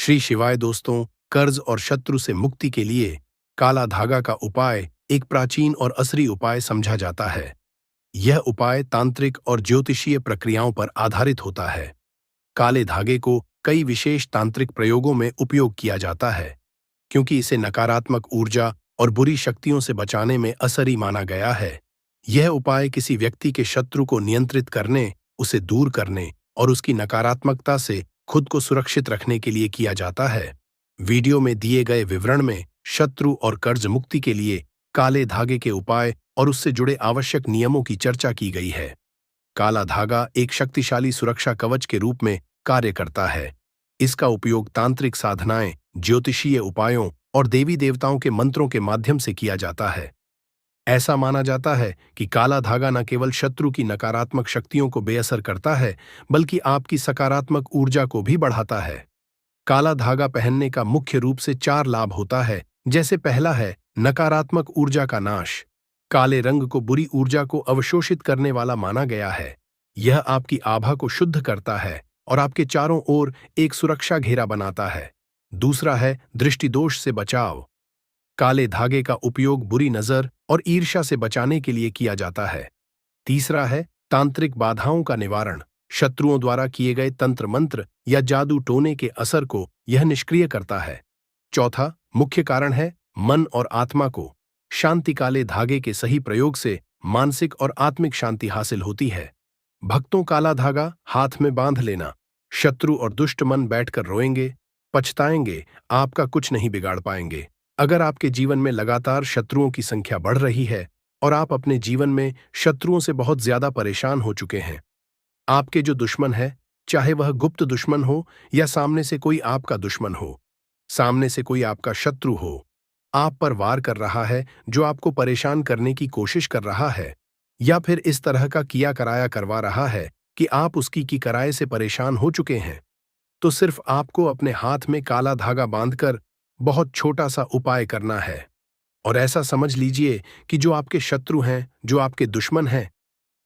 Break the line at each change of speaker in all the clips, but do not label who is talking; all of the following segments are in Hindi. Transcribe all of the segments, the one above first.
श्री शिवाय दोस्तों, कर्ज और शत्रु से मुक्ति के लिए काला धागा का उपाय एक प्राचीन और असली उपाय समझा जाता है। यह उपाय तांत्रिक और ज्योतिषीय प्रक्रियाओं पर आधारित होता है। काले धागे को कई विशेष तांत्रिक प्रयोगों में उपयोग किया जाता है, क्योंकि इसे नकारात्मक ऊर्जा और बुरी शक्तियों से बचाने में असरी माना गया है। यह उपाय किसी व्यक्ति के शत्रु को नियंत्रित करने, उसे दूर करने और उसकी नकारात्मकता से खुद को सुरक्षित रखने के लिए किया जाता है। वीडियो में दिए गए विवरण में शत्रु और कर्ज मुक्ति के लिए काले धागे के उपाय और उससे जुड़े आवश्यक नियमों की चर्चा की गई है। काला धागा एक शक्तिशाली सुरक्षा कवच के रूप में कार्य करता है। इसका उपयोग तांत्रिक साधनाएं, ज्योतिषीय उपायों और देवी देवताओं के मंत्रों के माध्यम से किया जाता है। ऐसा माना जाता है कि काला धागा न केवल शत्रु की नकारात्मक शक्तियों को बेअसर करता है, बल्कि आपकी सकारात्मक ऊर्जा को भी बढ़ाता है। काला धागा पहनने का मुख्य रूप से 4 लाभ होता है। जैसे पहला है नकारात्मक ऊर्जा का नाश। काले रंग को बुरी ऊर्जा को अवशोषित करने वाला माना गया है। यह आपकी आभा को शुद्ध करता है और आपके चारों ओर एक सुरक्षा घेरा बनाता है। दूसरा है दृष्टि दोष से बचाव। काले धागे का उपयोग बुरी नजर और ईर्ष्या से बचाने के लिए किया जाता है। तीसरा है तांत्रिक बाधाओं का निवारण। शत्रुओं द्वारा किए गए तंत्र मंत्र या जादू टोने के असर को यह निष्क्रिय करता है। चौथा मुख्य कारण है मन और आत्मा को शांति। काले धागे के सही प्रयोग से मानसिक और आत्मिक शांति हासिल होती है। भक्तों, काला धागा हाथ में बांध लेना। शत्रु और दुष्ट मन बैठकर रोएंगे, पछताएंगे, आपका कुछ नहीं बिगाड़ पाएंगे। अगर आपके जीवन में लगातार शत्रुओं की संख्या बढ़ रही है और आप अपने जीवन में शत्रुओं से बहुत ज्यादा परेशान हो चुके हैं, आपके जो दुश्मन है, चाहे वह गुप्त दुश्मन हो या सामने से कोई आपका दुश्मन हो, सामने से कोई आपका शत्रु हो, आप पर वार कर रहा है, जो आपको परेशान करने की कोशिश कर रहा है, या फिर इस तरह का किया कराया करवा रहा है कि आप उसकी की कराए से परेशान हो चुके हैं, तो सिर्फ आपको अपने हाथ में काला धागा बांधकर बहुत छोटा सा उपाय करना है। और ऐसा समझ लीजिए कि जो आपके शत्रु हैं, जो आपके दुश्मन हैं,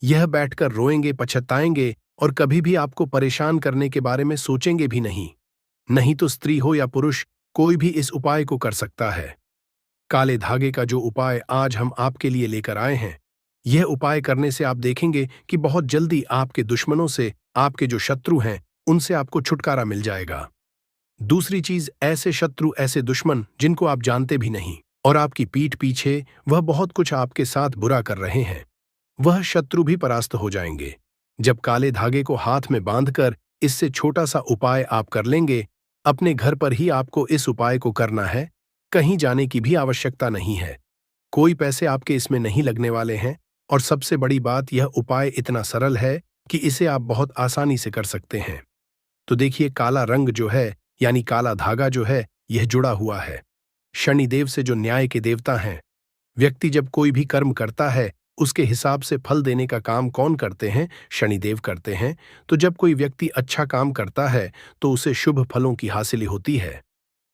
यह बैठकर रोएंगे, पछताएंगे और कभी भी आपको परेशान करने के बारे में सोचेंगे भी नहीं। नहीं तो स्त्री हो या पुरुष, कोई भी इस उपाय को कर सकता है। काले धागे का जो उपाय आज हम आपके लिए लेकर आए हैं, यह उपाय करने से आप देखेंगे कि बहुत जल्दी आपके दुश्मनों से, आपके जो शत्रु हैं, उनसे आपको छुटकारा मिल जाएगा। दूसरी चीज, ऐसे शत्रु, ऐसे दुश्मन जिनको आप जानते भी नहीं और आपकी पीठ पीछे वह बहुत कुछ आपके साथ बुरा कर रहे हैं, वह शत्रु भी परास्त हो जाएंगे। जब काले धागे को हाथ में बांधकर इससे छोटा सा उपाय आप कर लेंगे, अपने घर पर ही आपको इस उपाय को करना है। कहीं जाने की भी आवश्यकता नहीं है। कोई पैसे आपके इसमें नहीं लगने वाले हैं और सबसे बड़ी बात, यह उपाय इतना सरल है कि इसे आप बहुत आसानी से कर सकते हैं। तो देखिए, काला रंग जो है, यानी काला धागा जो है, यह जुड़ा हुआ है शनिदेव से, जो न्याय के देवता हैं। व्यक्ति जब कोई भी कर्म करता है, उसके हिसाब से फल देने का काम कौन करते हैं? शनिदेव करते हैं। तो जब कोई व्यक्ति अच्छा काम करता है तो उसे शुभ फलों की हासिल होती है।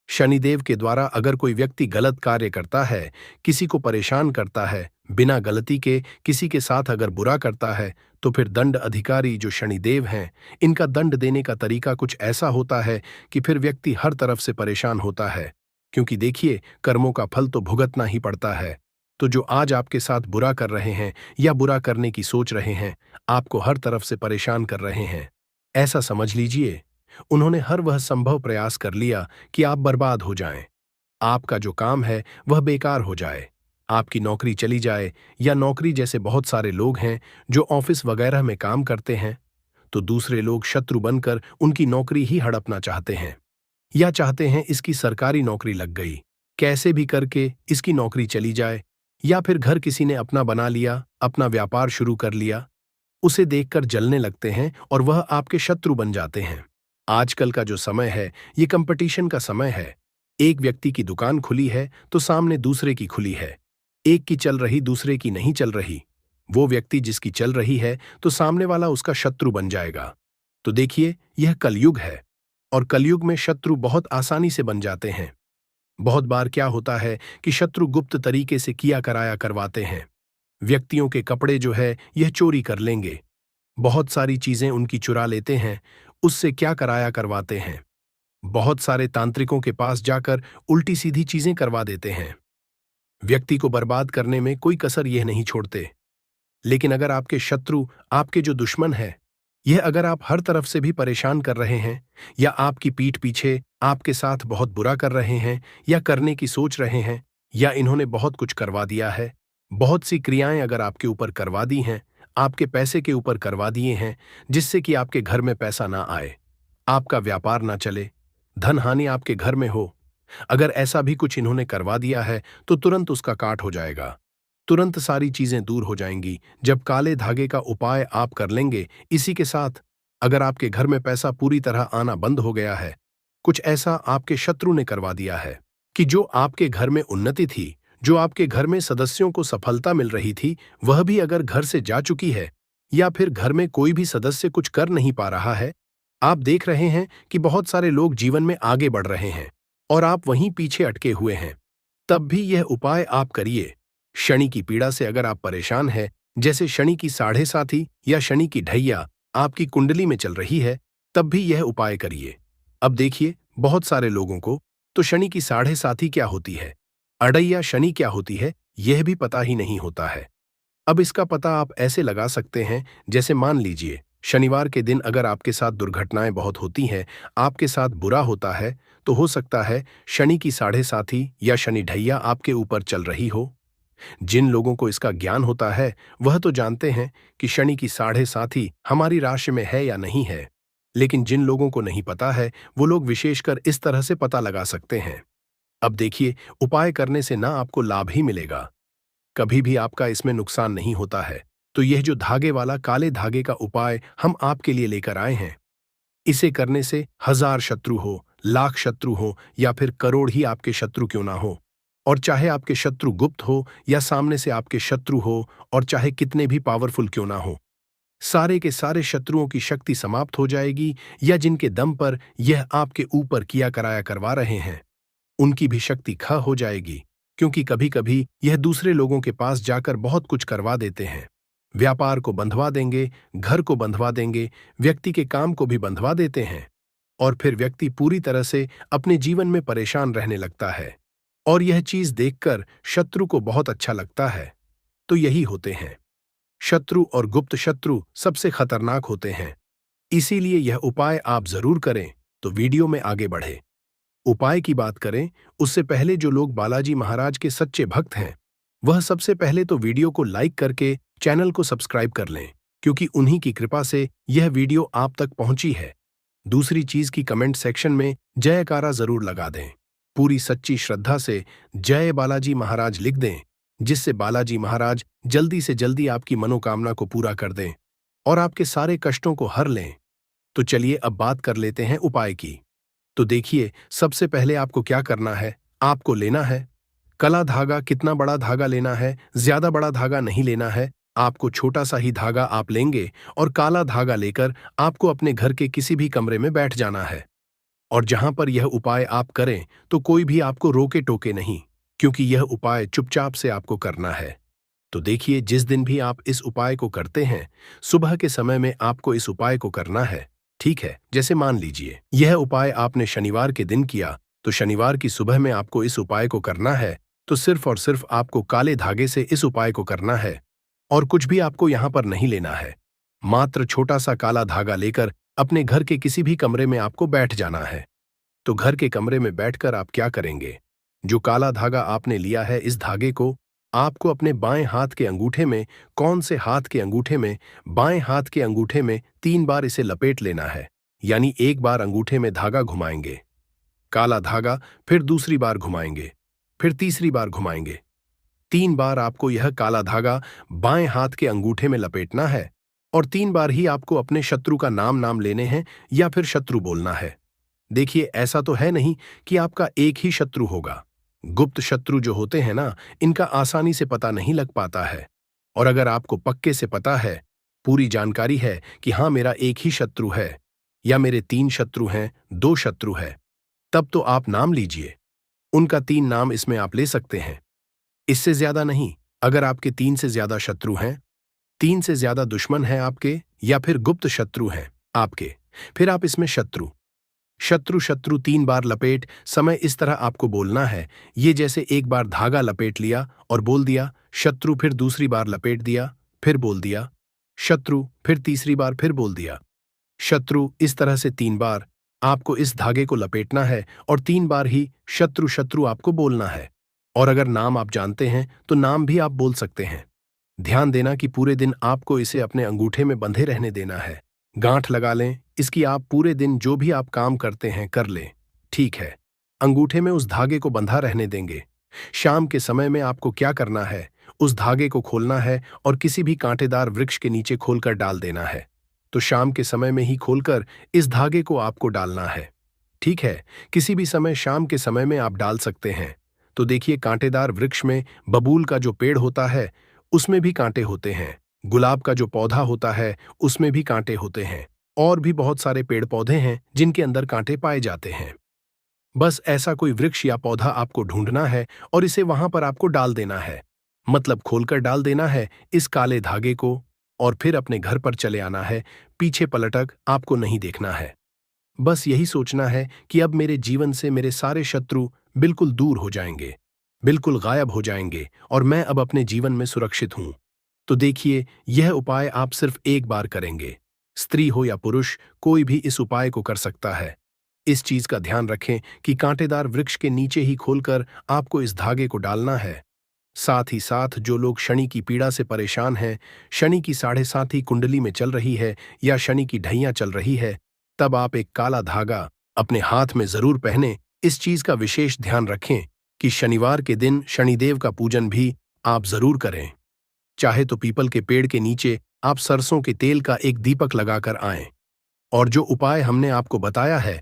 शनिदेव के द्वारा अगर कोई व्यक्ति गलत कार्य करता है, किसी को परेशान करता है, बिना गलती के किसी के साथ अगर बुरा करता है, तो फिर दंड अधिकारी जो शनिदेव हैं, इनका दंड देने का तरीका कुछ ऐसा होता है कि फिर व्यक्ति हर तरफ से परेशान होता है। क्योंकि देखिए, कर्मों का फल तो भुगतना ही पड़ता है। तो जो आज आपके साथ बुरा कर रहे हैं या बुरा करने की सोच रहे हैं, आपको हर तरफ से परेशान कर रहे हैं, ऐसा समझ लीजिए उन्होंने हर वह संभव प्रयास कर लिया कि आप बर्बाद हो जाएं। आपका जो काम है वह बेकार हो जाए, आपकी नौकरी चली जाए, या नौकरी जैसे बहुत सारे लोग हैं जो ऑफिस वगैरह में काम करते हैं, तो दूसरे लोग शत्रु बनकर उनकी नौकरी ही हड़पना चाहते हैं, या चाहते हैं इसकी सरकारी नौकरी लग गई, कैसे भी करके इसकी नौकरी चली जाए, या फिर घर किसी ने अपना बना लिया, अपना व्यापार शुरू कर लिया, उसे देखकर जलने लगते हैं और वह आपके शत्रु बन जाते हैं। आजकल का जो समय है, ये कंपटीशन का समय है। एक व्यक्ति की दुकान खुली है तो सामने दूसरे की खुली है। एक की चल रही, दूसरे की नहीं चल रही। वो व्यक्ति जिसकी चल रही है तो सामने वाला उसका शत्रु बन जाएगा। तो देखिए, यह कलयुग है और कलयुग में शत्रु बहुत आसानी से बन जाते हैं। बहुत बार क्या होता है कि शत्रु गुप्त तरीके से किया कराया करवाते हैं। व्यक्तियों के कपड़े जो है यह चोरी कर लेंगे, बहुत सारी चीजें उनकी चुरा लेते हैं, उससे क्या कराया करवाते हैं। बहुत सारे तांत्रिकों के पास जाकर उल्टी सीधी चीजें करवा देते हैं। व्यक्ति को बर्बाद करने में कोई कसर यह नहीं छोड़ते। लेकिन अगर आपके शत्रु, आपके जो दुश्मन है, यह अगर आप हर तरफ से भी परेशान कर रहे हैं, या आपकी पीठ पीछे आपके साथ बहुत बुरा कर रहे हैं, या करने की सोच रहे हैं, या इन्होंने बहुत कुछ करवा दिया है, बहुत सी क्रियाएं अगर आपके ऊपर करवा दी हैं, आपके पैसे के ऊपर करवा दिए हैं, जिससे कि आपके घर में पैसा ना आए, आपका व्यापार ना चले, धन हानि आपके घर में हो, अगर ऐसा भी कुछ इन्होंने करवा दिया है तो तुरंत उसका काट हो जाएगा। तुरंत सारी चीजें दूर हो जाएंगी जब काले धागे का उपाय आप कर लेंगे। इसी के साथ अगर आपके घर में पैसा पूरी तरह आना बंद हो गया है, कुछ ऐसा आपके शत्रु ने करवा दिया है कि जो आपके घर में उन्नति थी, जो आपके घर में सदस्यों को सफलता मिल रही थी, वह भी अगर घर से जा चुकी है, या फिर घर में कोई भी सदस्य कुछ कर नहीं पा रहा है, आप देख रहे हैं कि बहुत सारे लोग जीवन में आगे बढ़ रहे हैं और आप वहीं पीछे अटके हुए हैं, तब भी यह उपाय आप करिए। शनि की पीड़ा से अगर आप परेशान हैं, जैसे शनि की साढ़े साथी या शनि की ढैया आपकी कुंडली में चल रही है, तब भी यह उपाय करिए। अब देखिए, बहुत सारे लोगों को तो शनि की साढ़े साथी क्या होती है, अड़ैया शनि क्या होती है, यह भी पता ही नहीं होता है। अब इसका पता आप ऐसे लगा सकते हैं, जैसे मान लीजिए शनिवार के दिन अगर आपके साथ दुर्घटनाएं बहुत होती हैं, आपके साथ बुरा होता है, तो हो सकता है शनि की साढ़े साथी या शनि ढैया आपके ऊपर चल रही हो। जिन लोगों को इसका ज्ञान होता है, वह तो जानते हैं कि शनि की साढ़े साथी हमारी राशि में है या नहीं है। लेकिन जिन लोगों को नहीं पता है, वो लोग विशेषकर इस तरह से पता लगा सकते हैं। अब देखिए, उपाय करने से ना आपको लाभ ही मिलेगा, कभी भी आपका इसमें नुकसान नहीं होता है। तो यह जो धागे वाला काले धागे का उपाय हम आपके लिए लेकर आए हैं, इसे करने से 1000 शत्रु हो, लाख शत्रु हो, या फिर करोड़ ही आपके शत्रु क्यों ना हो, और चाहे आपके शत्रु गुप्त हो या सामने से आपके शत्रु हो, और चाहे कितने भी पावरफुल क्यों ना हो, सारे के सारे शत्रुओं की शक्ति समाप्त हो जाएगी, या जिनके दम पर यह आपके ऊपर किया कराया करवा रहे हैं, उनकी भी शक्ति ख हो जाएगी। क्योंकि कभी कभी यह दूसरे लोगों के पास जाकर बहुत कुछ करवा देते हैं, व्यापार को बंधवा देंगे, घर को बंधवा देंगे, व्यक्ति के काम को भी बंधवा देते हैं, और फिर व्यक्ति पूरी तरह से अपने जीवन में परेशान रहने लगता है। और यह चीज देखकर शत्रु को बहुत अच्छा लगता है। तो यही होते हैं, शत्रु और गुप्त शत्रु सबसे खतरनाक होते हैं। इसीलिए यह उपाय आप जरूर करें। तो वीडियो में आगे बढ़े, उपाय की बात करें उससे पहले जो लोग बालाजी महाराज के सच्चे भक्त हैं, वह सबसे पहले तो वीडियो को लाइक करके चैनल को सब्सक्राइब कर लें, क्योंकि उन्हीं की कृपा से यह वीडियो आप तक पहुंची है। दूसरी चीज की कमेंट सेक्शन में जयकारा जरूर लगा दें, पूरी सच्ची श्रद्धा से जय बालाजी महाराज लिख दें, जिससे बालाजी महाराज जल्दी से जल्दी आपकी मनोकामना को पूरा कर दें और आपके सारे कष्टों को हर लें। तो चलिए अब बात कर लेते हैं उपाय की। तो देखिए, सबसे पहले आपको क्या करना है, आपको लेना है कला धागा। कितना बड़ा धागा लेना है, ज्यादा बड़ा धागा नहीं लेना है, आपको छोटा सा ही धागा आप लेंगे, और काला धागा लेकर आपको अपने घर के किसी भी कमरे में बैठ जाना है। और जहां पर यह उपाय आप करें तो कोई भी आपको रोके टोके नहीं, क्योंकि यह उपाय चुपचाप से आपको करना है। तो देखिए, जिस दिन भी आप इस उपाय को करते हैं, सुबह के समय में आपको इस उपाय को करना है, ठीक है। जैसे मान लीजिए यह उपाय आपने शनिवार के दिन किया, तो शनिवार की सुबह में आपको इस उपाय को करना है। तो सिर्फ और सिर्फ आपको काले धागे से इस उपाय को करना है, और कुछ भी आपको यहां पर नहीं लेना है। मात्र छोटा सा काला धागा लेकर अपने घर के किसी भी कमरे में आपको बैठ जाना है। तो घर के कमरे में बैठकर आप क्या करेंगे, जो काला धागा आपने लिया है, इस धागे को आपको अपने बाएं हाथ के अंगूठे में, कौन से हाथ के अंगूठे में, बाएं हाथ के अंगूठे में 3 बार इसे लपेट लेना है। यानी एक बार अंगूठे में धागा घुमाएंगे, काला धागा, फिर दूसरी बार घुमाएंगे, फिर तीसरी बार घुमाएंगे। 3 बार आपको यह काला धागा बाएं हाथ के अंगूठे में लपेटना है, और 3 बार ही आपको अपने शत्रु का नाम लेने हैं या फिर शत्रु बोलना है। देखिए, ऐसा तो है नहीं कि आपका एक ही शत्रु होगा। गुप्त शत्रु जो होते हैं ना, इनका आसानी से पता नहीं लग पाता है। और अगर आपको पक्के से पता है, पूरी जानकारी है कि हाँ, मेरा एक ही शत्रु है, या मेरे 3 शत्रु हैं, 2 शत्रु है, तब तो आप नाम लीजिए। उनका 3 नाम इसमें आप ले सकते हैं, इससे ज्यादा नहीं। अगर आपके 3 से ज्यादा शत्रु हैं, 3 से ज्यादा दुश्मन हैं आपके, या फिर गुप्त शत्रु हैं आपके, फिर आप इसमें शत्रु शत्रु शत्रु 3 बार लपेट। समय इस तरह आपको बोलना है, ये जैसे एक बार धागा लपेट लिया और बोल दिया शत्रु, फिर दूसरी बार लपेट दिया, फिर बोल दिया शत्रु, फिर तीसरी बार फिर बोल दिया शत्रु। इस तरह से 3 बार आपको इस धागे को लपेटना है और 3 बार ही शत्रु शत्रु आपको बोलना है। और अगर नाम आप जानते हैं तो नाम भी आप बोल सकते हैं। ध्यान देना कि पूरे दिन आपको इसे अपने अंगूठे में बंधे रहने देना है। गांठ लगा लें इसकी, आप पूरे दिन जो भी आप काम करते हैं कर लें, ठीक है। अंगूठे में उस धागे को बंधा रहने देंगे। शाम के समय में आपको क्या करना है, उस धागे को खोलना है और किसी भी कांटेदार वृक्ष के नीचे खोलकर डाल देना है। तो शाम के समय में ही खोलकर इस धागे को आपको डालना है, ठीक है। किसी भी समय शाम के समय में आप डाल सकते हैं। तो देखिए, कांटेदार वृक्ष में बबूल का जो पेड़ होता है उसमें भी कांटे होते हैं, गुलाब का जो पौधा होता है उसमें भी कांटे होते हैं, और भी बहुत सारे पेड़ पौधे हैं जिनके अंदर कांटे पाए जाते हैं। बस ऐसा कोई वृक्ष या पौधा आपको ढूंढना है और इसे वहां पर आपको डाल देना है, मतलब खोलकर डाल देना है इस काले धागे को, और फिर अपने घर पर चले आना है। पीछे पलटक आपको नहीं देखना है। बस यही सोचना है कि अब मेरे जीवन से मेरे सारे शत्रु बिल्कुल दूर हो जाएंगे, बिल्कुल गायब हो जाएंगे, और मैं अब अपने जीवन में सुरक्षित हूं। तो देखिए, यह उपाय आप सिर्फ एक बार करेंगे। स्त्री हो या पुरुष, कोई भी इस उपाय को कर सकता है। इस चीज का ध्यान रखें कि कांटेदार वृक्ष के नीचे ही खोलकर आपको इस धागे को डालना है। साथ ही साथ जो लोग शनि की पीड़ा से परेशान हैं, शनि की 7.5 कुंडली में चल रही है या शनि की ढैया चल रही है, तब आप एक काला धागा अपने हाथ में जरूर पहने। इस चीज का विशेष ध्यान रखें कि शनिवार के दिन शनिदेव का पूजन भी आप जरूर करें। चाहे तो पीपल के पेड़ के नीचे आप सरसों के तेल का एक दीपक लगाकर आएं। और जो उपाय हमने आपको बताया है,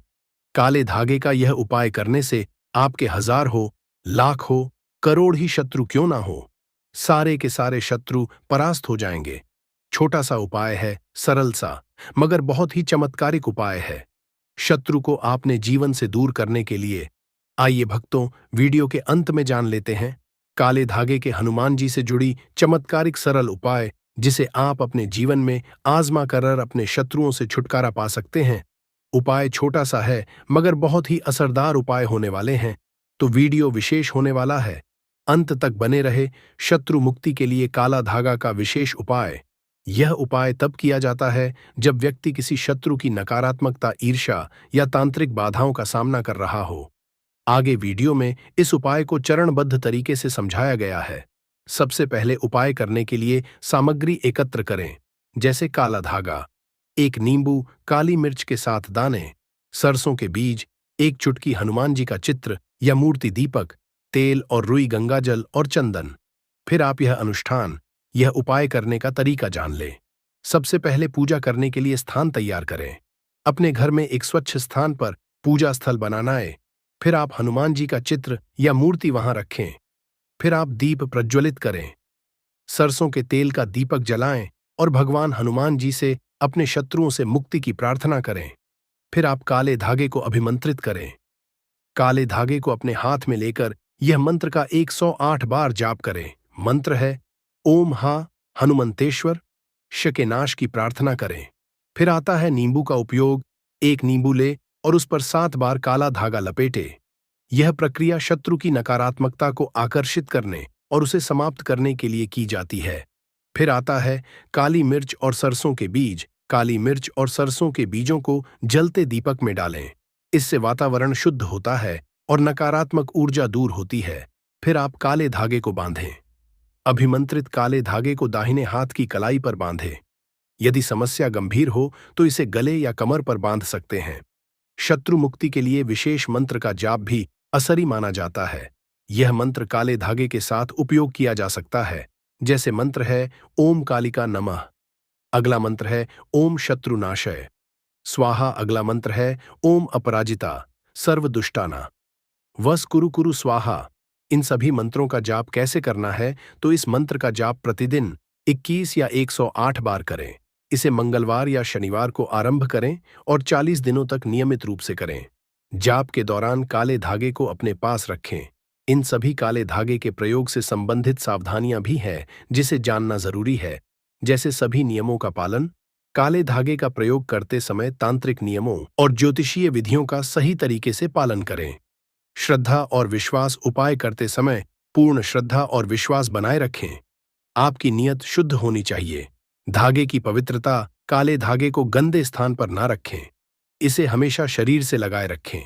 काले धागे का, यह उपाय करने से आपके 1000 हो, लाख हो, करोड़ ही शत्रु क्यों ना हो, सारे के सारे शत्रु परास्त हो जाएंगे। छोटा सा उपाय है, सरल सा, मगर बहुत ही चमत्कारिक उपाय है। शत्रु को आपने जीवन से दूर करने के लिए आइए भक्तों, वीडियो के अंत में जान लेते हैं काले धागे के हनुमान जी से जुड़ी चमत्कारिक सरल उपाय, जिसे आप अपने जीवन में आजमा कर अपने शत्रुओं से छुटकारा पा सकते हैं। उपाय छोटा सा है मगर बहुत ही असरदार उपाय होने वाले हैं, तो वीडियो विशेष होने वाला है। अंत तक बने रहे। शत्रु मुक्ति के लिए काला धागा का विशेष उपाय। यह उपाय तब किया जाता है जब व्यक्ति किसी शत्रु की नकारात्मकता, ईर्ष्या या तांत्रिक बाधाओं का सामना कर रहा हो। आगे वीडियो में इस उपाय को चरणबद्ध तरीके से समझाया गया है। सबसे पहले उपाय करने के लिए सामग्री एकत्र करें, जैसे काला धागा, एक नींबू, काली मिर्च के 7 दाने, सरसों के बीज, एक चुटकी हनुमान जी का चित्र या मूर्ति, दीपक, तेल और रुई, गंगाजल और चंदन। फिर आप यह उपाय करने का तरीका जान लें। सबसे पहले पूजा करने के लिए स्थान तैयार करें। अपने घर में एक स्वच्छ स्थान पर पूजा स्थल बनाना है। फिर आप हनुमान जी का चित्र या मूर्ति वहां रखें। फिर आप दीप प्रज्वलित करें, सरसों के तेल का दीपक जलाएं और भगवान हनुमान जी से अपने शत्रुओं से मुक्ति की प्रार्थना करें। फिर आप काले धागे को अभिमंत्रित करें। काले धागे को अपने हाथ में लेकर यह मंत्र का 108 बार जाप करें। मंत्र है ओम हा हनुमंतेश्वर श के नाश की प्रार्थना करें। फिर आता है नींबू का उपयोग। एक नींबू ले और उस पर 7 बार काला धागा लपेटे। यह प्रक्रिया शत्रु की नकारात्मकता को आकर्षित करने और उसे समाप्त करने के लिए की जाती है। फिर आता है काली मिर्च और सरसों के बीज। काली मिर्च और सरसों के बीजों को जलते दीपक में डालें। इससे वातावरण शुद्ध होता है और नकारात्मक ऊर्जा दूर होती है। फिर आप काले धागे को बांधें। अभिमंत्रित काले धागे को दाहिने हाथ की कलाई पर बांधें। यदि समस्या गंभीर हो तो इसे गले या कमर पर बांध सकते हैं। शत्रु मुक्ति के लिए विशेष मंत्र का जाप भी असरी माना जाता है। यह मंत्र काले धागे के साथ उपयोग किया जा सकता है। जैसे मंत्र है ओम कालिका नमः। अगला मंत्र है ओम शत्रुनाशय स्वाहा। अगला मंत्र है ओम अपराजिता सर्व दुष्टाना वस कुरु कुरु स्वाहा। इन सभी मंत्रों का जाप कैसे करना है, तो इस मंत्र का जाप प्रतिदिन 21 या 108 बार करें। इसे मंगलवार या शनिवार को आरंभ करें और 40 दिनों तक नियमित रूप से करें। जाप के दौरान काले धागे को अपने पास रखें। इन सभी काले धागे के प्रयोग से संबंधित सावधानियां भी हैं जिसे जानना जरूरी है, जैसे सभी नियमों का पालन, काले धागे का प्रयोग करते समय तांत्रिक नियमों और ज्योतिषीय विधियों का सही तरीके से पालन करें। श्रद्धा और विश्वास उपाय करते समय पूर्ण श्रद्धा और विश्वास बनाए रखें। आपकी नियत शुद्ध होनी चाहिए। धागे की पवित्रता, काले धागे को गंदे स्थान पर ना रखें। इसे हमेशा शरीर से लगाए रखें।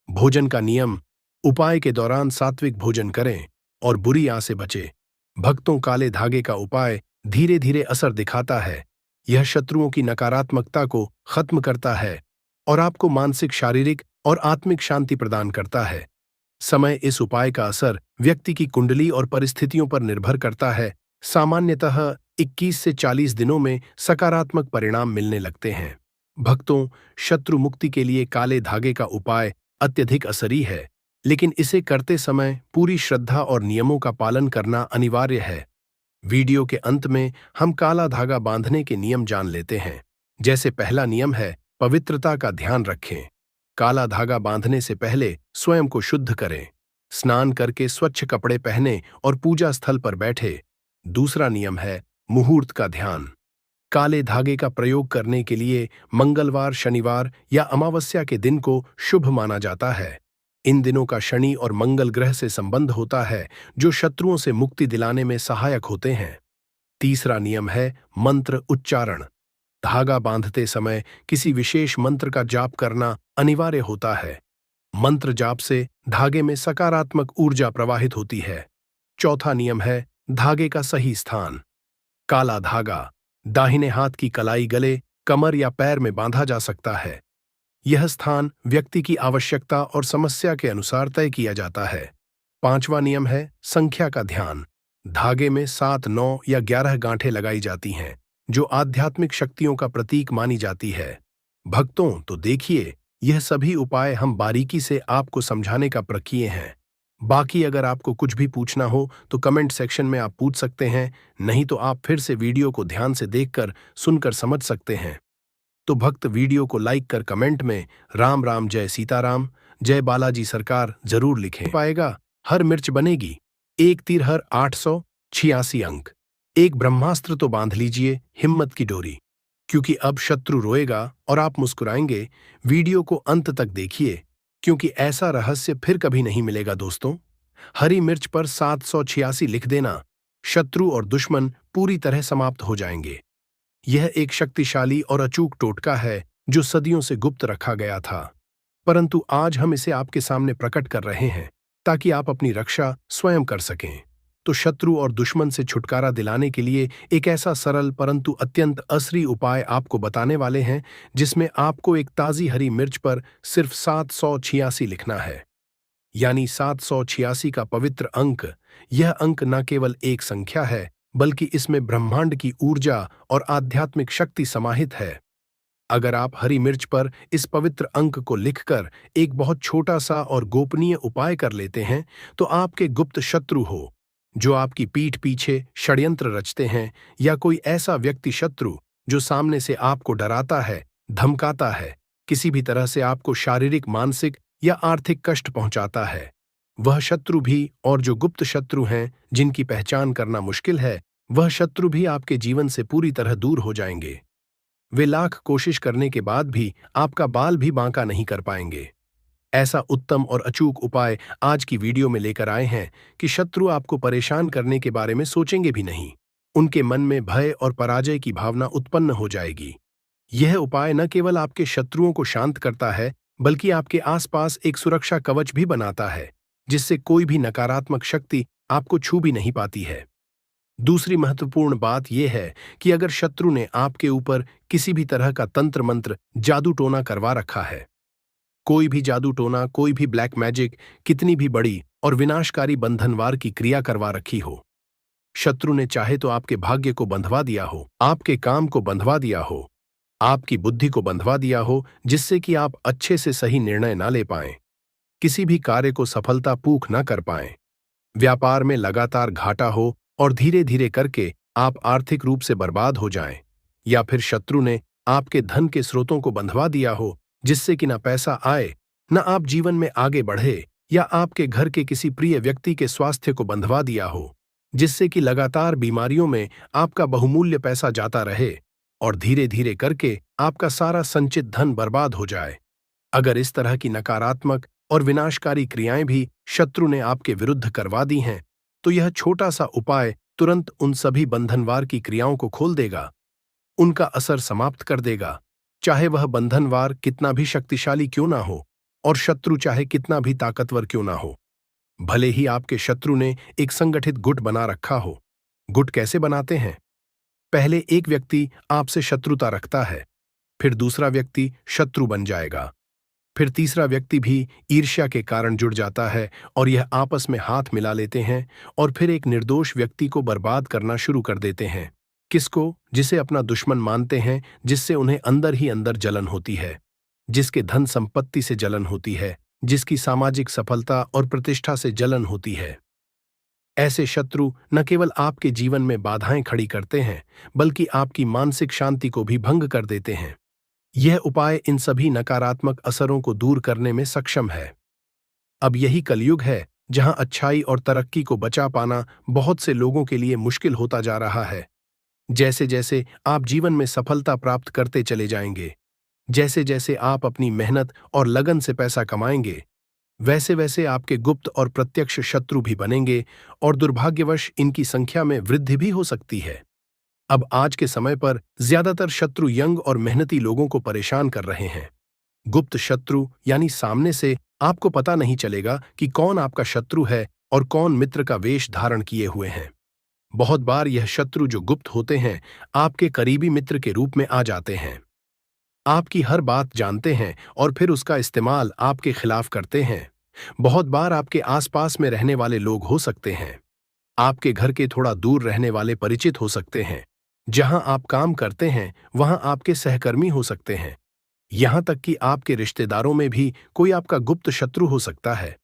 भोजन का नियम, उपाय के दौरान सात्विक भोजन करें और बुरी आह से बचें। भक्तों, काले धागे का उपाय धीरे धीरे असर दिखाता है। यह शत्रुओं की नकारात्मकता को खत्म करता है और आपको मानसिक, शारीरिक और आत्मिक शांति प्रदान करता है। समय, इस उपाय का असर व्यक्ति की कुंडली और परिस्थितियों पर निर्भर करता है। सामान्यतः 21 से 40 दिनों में सकारात्मक परिणाम मिलने लगते हैं। भक्तों, शत्रु मुक्ति के लिए काले धागे का उपाय अत्यधिक असरी है, लेकिन इसे करते समय पूरी श्रद्धा और नियमों का पालन करना अनिवार्य है। वीडियो के अंत में हम काला धागा बांधने के नियम जान लेते हैं। जैसे पहला नियम है, पवित्रता का ध्यान रखें। काला धागा बांधने से पहले स्वयं को शुद्ध करें। स्नान करके स्वच्छ कपड़े पहने और पूजा स्थल पर बैठे। दूसरा नियम है, मुहूर्त का ध्यान। काले धागे का प्रयोग करने के लिए मंगलवार, शनिवार या अमावस्या के दिन को शुभ माना जाता है। इन दिनों का शनि और मंगल ग्रह से संबंध होता है, जो शत्रुओं से मुक्ति दिलाने में सहायक होते हैं। तीसरा नियम है, मंत्र उच्चारण। धागा बांधते समय किसी विशेष मंत्र का जाप करना अनिवार्य होता है। मंत्र जाप से धागे में सकारात्मक ऊर्जा प्रवाहित होती है। चौथा नियम है, धागे का सही स्थान। काला धागा दाहिने हाथ की कलाई, गले, कमर या पैर में बांधा जा सकता है। यह स्थान व्यक्ति की आवश्यकता और समस्या के अनुसार तय किया जाता है। पांचवा नियम है, संख्या का ध्यान। धागे में 7, 9 या 11 गांठें लगाई जाती हैं, जो आध्यात्मिक शक्तियों का प्रतीक मानी जाती है। भक्तों, तो देखिए, यह सभी उपाय हम बारीकी से आपको समझाने का प्रकिए हैं। बाकी अगर आपको कुछ भी पूछना हो तो कमेंट सेक्शन में आप पूछ सकते हैं, नहीं तो आप फिर से वीडियो को ध्यान से देखकर, सुनकर समझ सकते हैं। तो भक्त, वीडियो को लाइक कर कमेंट में राम राम, जय सीताराम, जय बालाजी सरकार जरूर लिखें। पाएगा, हर मिर्च बनेगी, एक तीर हर 886 अंक। एक ब्रह्मास्त्र तो बांध लीजिए, हिम्मत की डोरी, क्योंकि अब शत्रु रोएगा और आप मुस्कुराएंगे। वीडियो को अंत तक देखिए, क्योंकि ऐसा रहस्य फिर कभी नहीं मिलेगा दोस्तों। हरी मिर्च पर 786 लिख देना, शत्रु और दुश्मन पूरी तरह समाप्त हो जाएंगे। यह एक शक्तिशाली और अचूक टोटका है, जो सदियों से गुप्त रखा गया था, परंतु आज हम इसे आपके सामने प्रकट कर रहे हैं, ताकि आप अपनी रक्षा स्वयं कर सकें। तो शत्रु और दुश्मन से छुटकारा दिलाने के लिए एक ऐसा सरल परंतु अत्यंत असली उपाय आपको बताने वाले हैं, जिसमें आपको एक ताज़ी हरी मिर्च पर सिर्फ 786 लिखना है, यानी 786 का पवित्र अंक। यह अंक न केवल एक संख्या है, बल्कि इसमें ब्रह्मांड की ऊर्जा और आध्यात्मिक शक्ति समाहित है। अगर आप हरी मिर्च पर इस पवित्र अंक को लिखकर एक बहुत छोटा सा और गोपनीय उपाय कर लेते हैं, तो आपके गुप्त शत्रु हो, जो आपकी पीठ पीछे षड्यंत्र रचते हैं, या कोई ऐसा व्यक्ति शत्रु जो सामने से आपको डराता है, धमकाता है, किसी भी तरह से आपको शारीरिक, मानसिक या आर्थिक कष्ट पहुंचाता है, वह शत्रु भी, और जो गुप्त शत्रु हैं जिनकी पहचान करना मुश्किल है, वह शत्रु भी आपके जीवन से पूरी तरह दूर हो जाएंगे। वे लाख कोशिश करने के बाद भी आपका बाल भी बांका नहीं कर पाएंगे। ऐसा उत्तम और अचूक उपाय आज की वीडियो में लेकर आए हैं कि शत्रु आपको परेशान करने के बारे में सोचेंगे भी नहीं। उनके मन में भय और पराजय की भावना उत्पन्न हो जाएगी। यह उपाय न केवल आपके शत्रुओं को शांत करता है, बल्कि आपके आसपास एक सुरक्षा कवच भी बनाता है, जिससे कोई भी नकारात्मक शक्ति आपको छू भी नहीं पाती है। दूसरी महत्वपूर्ण बात यह है कि अगर शत्रु ने आपके ऊपर किसी भी तरह का तंत्र मंत्र, जादू टोना करवा रखा है, कोई भी जादू टोना, कोई भी ब्लैक मैजिक, कितनी भी बड़ी और विनाशकारी बंधनवार की क्रिया करवा रखी हो, शत्रु ने चाहे तो आपके भाग्य को बंधवा दिया हो, आपके काम को बंधवा दिया हो, आपकी बुद्धि को बंधवा दिया हो, जिससे कि आप अच्छे से सही निर्णय ना ले पाएं, किसी भी कार्य को सफलतापूर्वक ना कर पाएं, व्यापार में लगातार घाटा हो और धीरे धीरे करके आप आर्थिक रूप से बर्बाद हो जाएं, या फिर शत्रु ने आपके धन के स्रोतों को बंधवा दिया हो, जिससे कि ना पैसा आए, न आप जीवन में आगे बढ़े, या आपके घर के किसी प्रिय व्यक्ति के स्वास्थ्य को बंधवा दिया हो, जिससे कि लगातार बीमारियों में आपका बहुमूल्य पैसा जाता रहे, और धीरे धीरे करके आपका सारा संचित धन बर्बाद हो जाए। अगर इस तरह की नकारात्मक और विनाशकारी क्रियाएं भी शत्रु ने आपके विरुद्ध करवा दी हैं, तो यह छोटा सा उपाय तुरंत उन सभी बंधनवार की क्रियाओं को खोल देगा, उनका असर समाप्त कर देगा, चाहे वह बंधनवार कितना भी शक्तिशाली क्यों ना हो और शत्रु चाहे कितना भी ताकतवर क्यों ना हो। भले ही आपके शत्रु ने एक संगठित गुट बना रखा हो। गुट कैसे बनाते हैं? पहले एक व्यक्ति आपसे शत्रुता रखता है, फिर दूसरा व्यक्ति शत्रु बन जाएगा, फिर तीसरा व्यक्ति भी ईर्ष्या के कारण जुड़ जाता है और यह आपस में हाथ मिला लेते हैं और फिर एक निर्दोष व्यक्ति को बर्बाद करना शुरू कर देते हैं। किसको? जिसे अपना दुश्मन मानते हैं, जिससे उन्हें अंदर ही अंदर जलन होती है, जिसके धन संपत्ति से जलन होती है, जिसकी सामाजिक सफलता और प्रतिष्ठा से जलन होती है। ऐसे शत्रु न केवल आपके जीवन में बाधाएं खड़ी करते हैं, बल्कि आपकी मानसिक शांति को भी भंग कर देते हैं। यह उपाय इन सभी नकारात्मक असरों को दूर करने में सक्षम है। अब यही कलयुग है जहां अच्छाई और तरक्की को बचा पाना बहुत से लोगों के लिए मुश्किल होता जा रहा है। जैसे जैसे आप जीवन में सफलता प्राप्त करते चले जाएंगे, जैसे जैसे आप अपनी मेहनत और लगन से पैसा कमाएंगे, वैसे वैसे आपके गुप्त और प्रत्यक्ष शत्रु भी बनेंगे और दुर्भाग्यवश इनकी संख्या में वृद्धि भी हो सकती है। अब आज के समय पर ज्यादातर शत्रु यंग और मेहनती लोगों को परेशान कर रहे हैं। गुप्त शत्रु यानी सामने से आपको पता नहीं चलेगा कि कौन आपका शत्रु है और कौन मित्र का वेश धारण किए हुए हैं। बहुत बार यह शत्रु जो गुप्त होते हैं, आपके करीबी मित्र के रूप में आ जाते हैं। आपकी हर बात जानते हैं और फिर उसका इस्तेमाल आपके खिलाफ करते हैं। बहुत बार आपके आसपास में रहने वाले लोग हो सकते हैं, आपके घर के थोड़ा दूर रहने वाले परिचित हो सकते हैं, जहां आप काम करते हैं वहां आपके सहकर्मी हो सकते हैं, यहां तक कि आपके रिश्तेदारों में भी कोई आपका गुप्त शत्रु हो सकता है।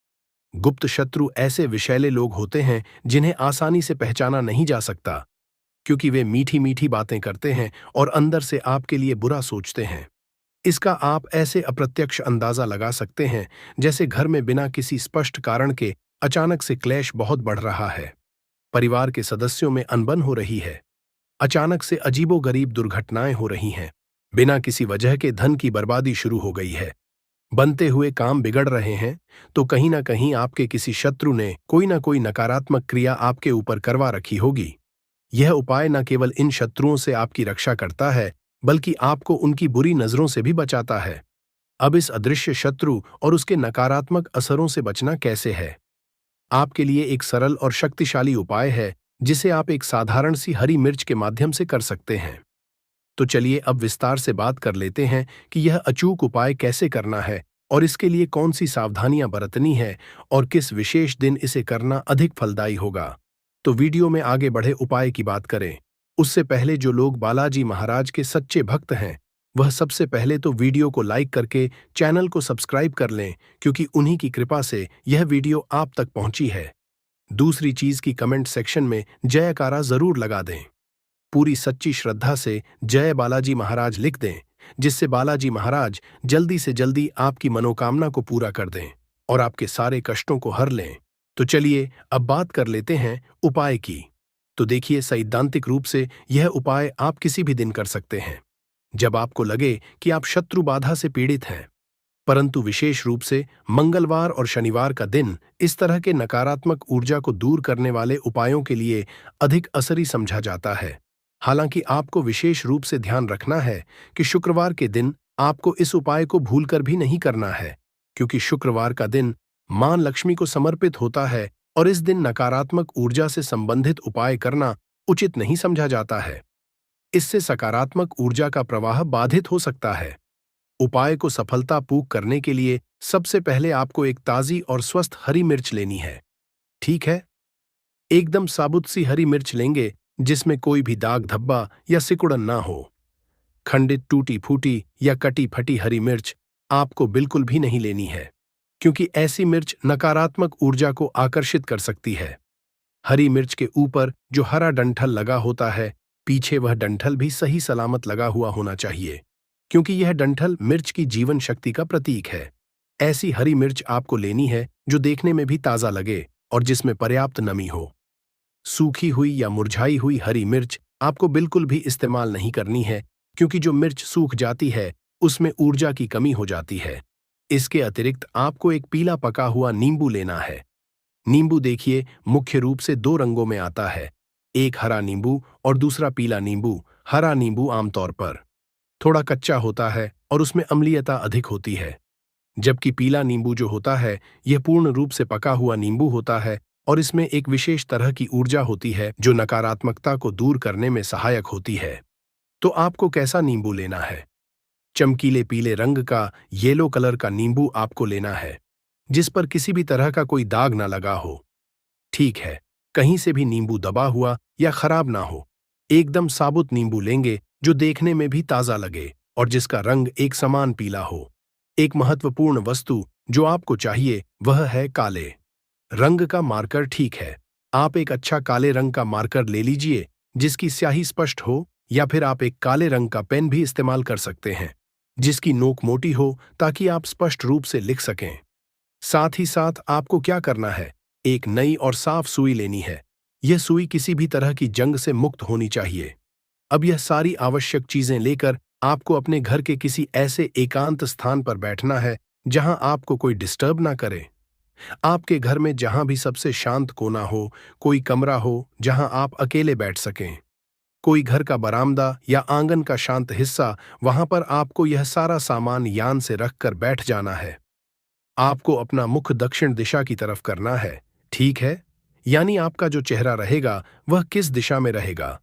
गुप्त शत्रु ऐसे विषैले लोग होते हैं जिन्हें आसानी से पहचाना नहीं जा सकता, क्योंकि वे मीठी मीठी बातें करते हैं और अंदर से आपके लिए बुरा सोचते हैं। इसका आप ऐसे अप्रत्यक्ष अंदाजा लगा सकते हैं जैसे घर में बिना किसी स्पष्ट कारण के अचानक से क्लेश बहुत बढ़ रहा है, परिवार के सदस्यों में अनबन हो रही है, अचानक से अजीबोगरीब दुर्घटनाएं हो रही हैं, बिना किसी वजह के धन की बर्बादी शुरू हो गई है, बनते हुए काम बिगड़ रहे हैं, तो कहीं ना कहीं आपके किसी शत्रु ने कोई ना कोई नकारात्मक क्रिया आपके ऊपर करवा रखी होगी। यह उपाय न केवल इन शत्रुओं से आपकी रक्षा करता है, बल्कि आपको उनकी बुरी नजरों से भी बचाता है। अब इस अदृश्य शत्रु और उसके नकारात्मक असरों से बचना कैसे है? आपके लिए एक सरल और शक्तिशाली उपाय है जिसे आप एक साधारण सी हरी मिर्च के माध्यम से कर सकते हैं। तो चलिए अब विस्तार से बात कर लेते हैं कि यह अचूक उपाय कैसे करना है और इसके लिए कौन सी सावधानियां बरतनी है और किस विशेष दिन इसे करना अधिक फलदायी होगा। तो वीडियो में आगे बढ़े उपाय की बात करें, उससे पहले जो लोग बालाजी महाराज के सच्चे भक्त हैं, वह सबसे पहले तो वीडियो को लाइक करके चैनल को सब्सक्राइब कर लें, क्योंकि उन्हीं की कृपा से यह वीडियो आप तक पहुंची है। दूसरी चीज की कमेंट सेक्शन में जयकारा जरूर लगा दें। पूरी सच्ची श्रद्धा से जय बालाजी महाराज लिख दें, जिससे बालाजी महाराज जल्दी से जल्दी आपकी मनोकामना को पूरा कर दें और आपके सारे कष्टों को हर लें। तो चलिए अब बात कर लेते हैं उपाय की। तो देखिए, सैद्धांतिक रूप से यह उपाय आप किसी भी दिन कर सकते हैं जब आपको लगे कि आप शत्रु बाधा से पीड़ित हैं, परंतु विशेष रूप से मंगलवार और शनिवार का दिन इस तरह के नकारात्मक ऊर्जा को दूर करने वाले उपायों के लिए अधिक असरी समझा जाता है। हालांकि आपको विशेष रूप से ध्यान रखना है कि शुक्रवार के दिन आपको इस उपाय को भूलकर भी नहीं करना है, क्योंकि शुक्रवार का दिन मां लक्ष्मी को समर्पित होता है और इस दिन नकारात्मक ऊर्जा से संबंधित उपाय करना उचित नहीं समझा जाता है। इससे सकारात्मक ऊर्जा का प्रवाह बाधित हो सकता है। उपाय को सफलतापूर्वक करने के लिए सबसे पहले आपको एक ताजी और स्वस्थ हरी मिर्च लेनी है। ठीक है, एकदम साबुत सी हरी मिर्च लेंगे जिसमें कोई भी दाग धब्बा या सिकुड़न ना हो। खंडित, टूटी फूटी या कटी फटी हरी मिर्च आपको बिल्कुल भी नहीं लेनी है, क्योंकि ऐसी मिर्च नकारात्मक ऊर्जा को आकर्षित कर सकती है। हरी मिर्च के ऊपर जो हरा डंठल लगा होता है, पीछे वह डंठल भी सही सलामत लगा हुआ होना चाहिए, क्योंकि यह डंठल मिर्च की जीवन शक्ति का प्रतीक है। ऐसी हरी मिर्च आपको लेनी है जो देखने में भी ताजा लगे और जिसमें पर्याप्त नमी हो। सूखी हुई या मुरझाई हुई हरी मिर्च आपको बिल्कुल भी इस्तेमाल नहीं करनी है, क्योंकि जो मिर्च सूख जाती है उसमें ऊर्जा की कमी हो जाती है। इसके अतिरिक्त आपको एक पीला पका हुआ नींबू लेना है। नींबू देखिए मुख्य रूप से दो रंगों में आता है, एक हरा नींबू और दूसरा पीला नींबू। हरा नींबू आमतौर पर थोड़ा कच्चा होता है और उसमें अम्लीयता अधिक होती है, जबकि पीला नींबू जो होता है यह पूर्ण रूप से पका हुआ नींबू होता है और इसमें एक विशेष तरह की ऊर्जा होती है जो नकारात्मकता को दूर करने में सहायक होती है। तो आपको कैसा नींबू लेना है? चमकीले पीले रंग का येलो कलर का नींबू आपको लेना है, जिस पर किसी भी तरह का कोई दाग ना लगा हो। ठीक है, कहीं से भी नींबू दबा हुआ या खराब ना हो। एकदम साबुत नींबू लेंगे जो देखने में भी ताजा लगे और जिसका रंग एक समान पीला हो। एक महत्वपूर्ण वस्तु जो आपको चाहिए वह है काले रंग का मार्कर। ठीक है, आप एक अच्छा काले रंग का मार्कर ले लीजिए जिसकी स्याही स्पष्ट हो, या फिर आप एक काले रंग का पेन भी इस्तेमाल कर सकते हैं जिसकी नोक मोटी हो ताकि आप स्पष्ट रूप से लिख सकें। साथ ही साथ आपको क्या करना है, एक नई और साफ सुई लेनी है। यह सुई किसी भी तरह की जंग से मुक्त होनी चाहिए। अब यह सारी आवश्यक चीजें लेकर आपको अपने घर के किसी ऐसे एकांत स्थान पर बैठना है जहां आपको कोई डिस्टर्ब ना करे। आपके घर में जहां भी सबसे शांत कोना हो, कोई कमरा हो जहां आप अकेले बैठ सकें, कोई घर का बरामदा या आंगन का शांत हिस्सा, वहां पर आपको यह सारा सामान यान से रखकर बैठ जाना है। आपको अपना मुख दक्षिण दिशा की तरफ करना है, ठीक है? यानी आपका जो चेहरा रहेगा वह किस दिशा में रहेगा?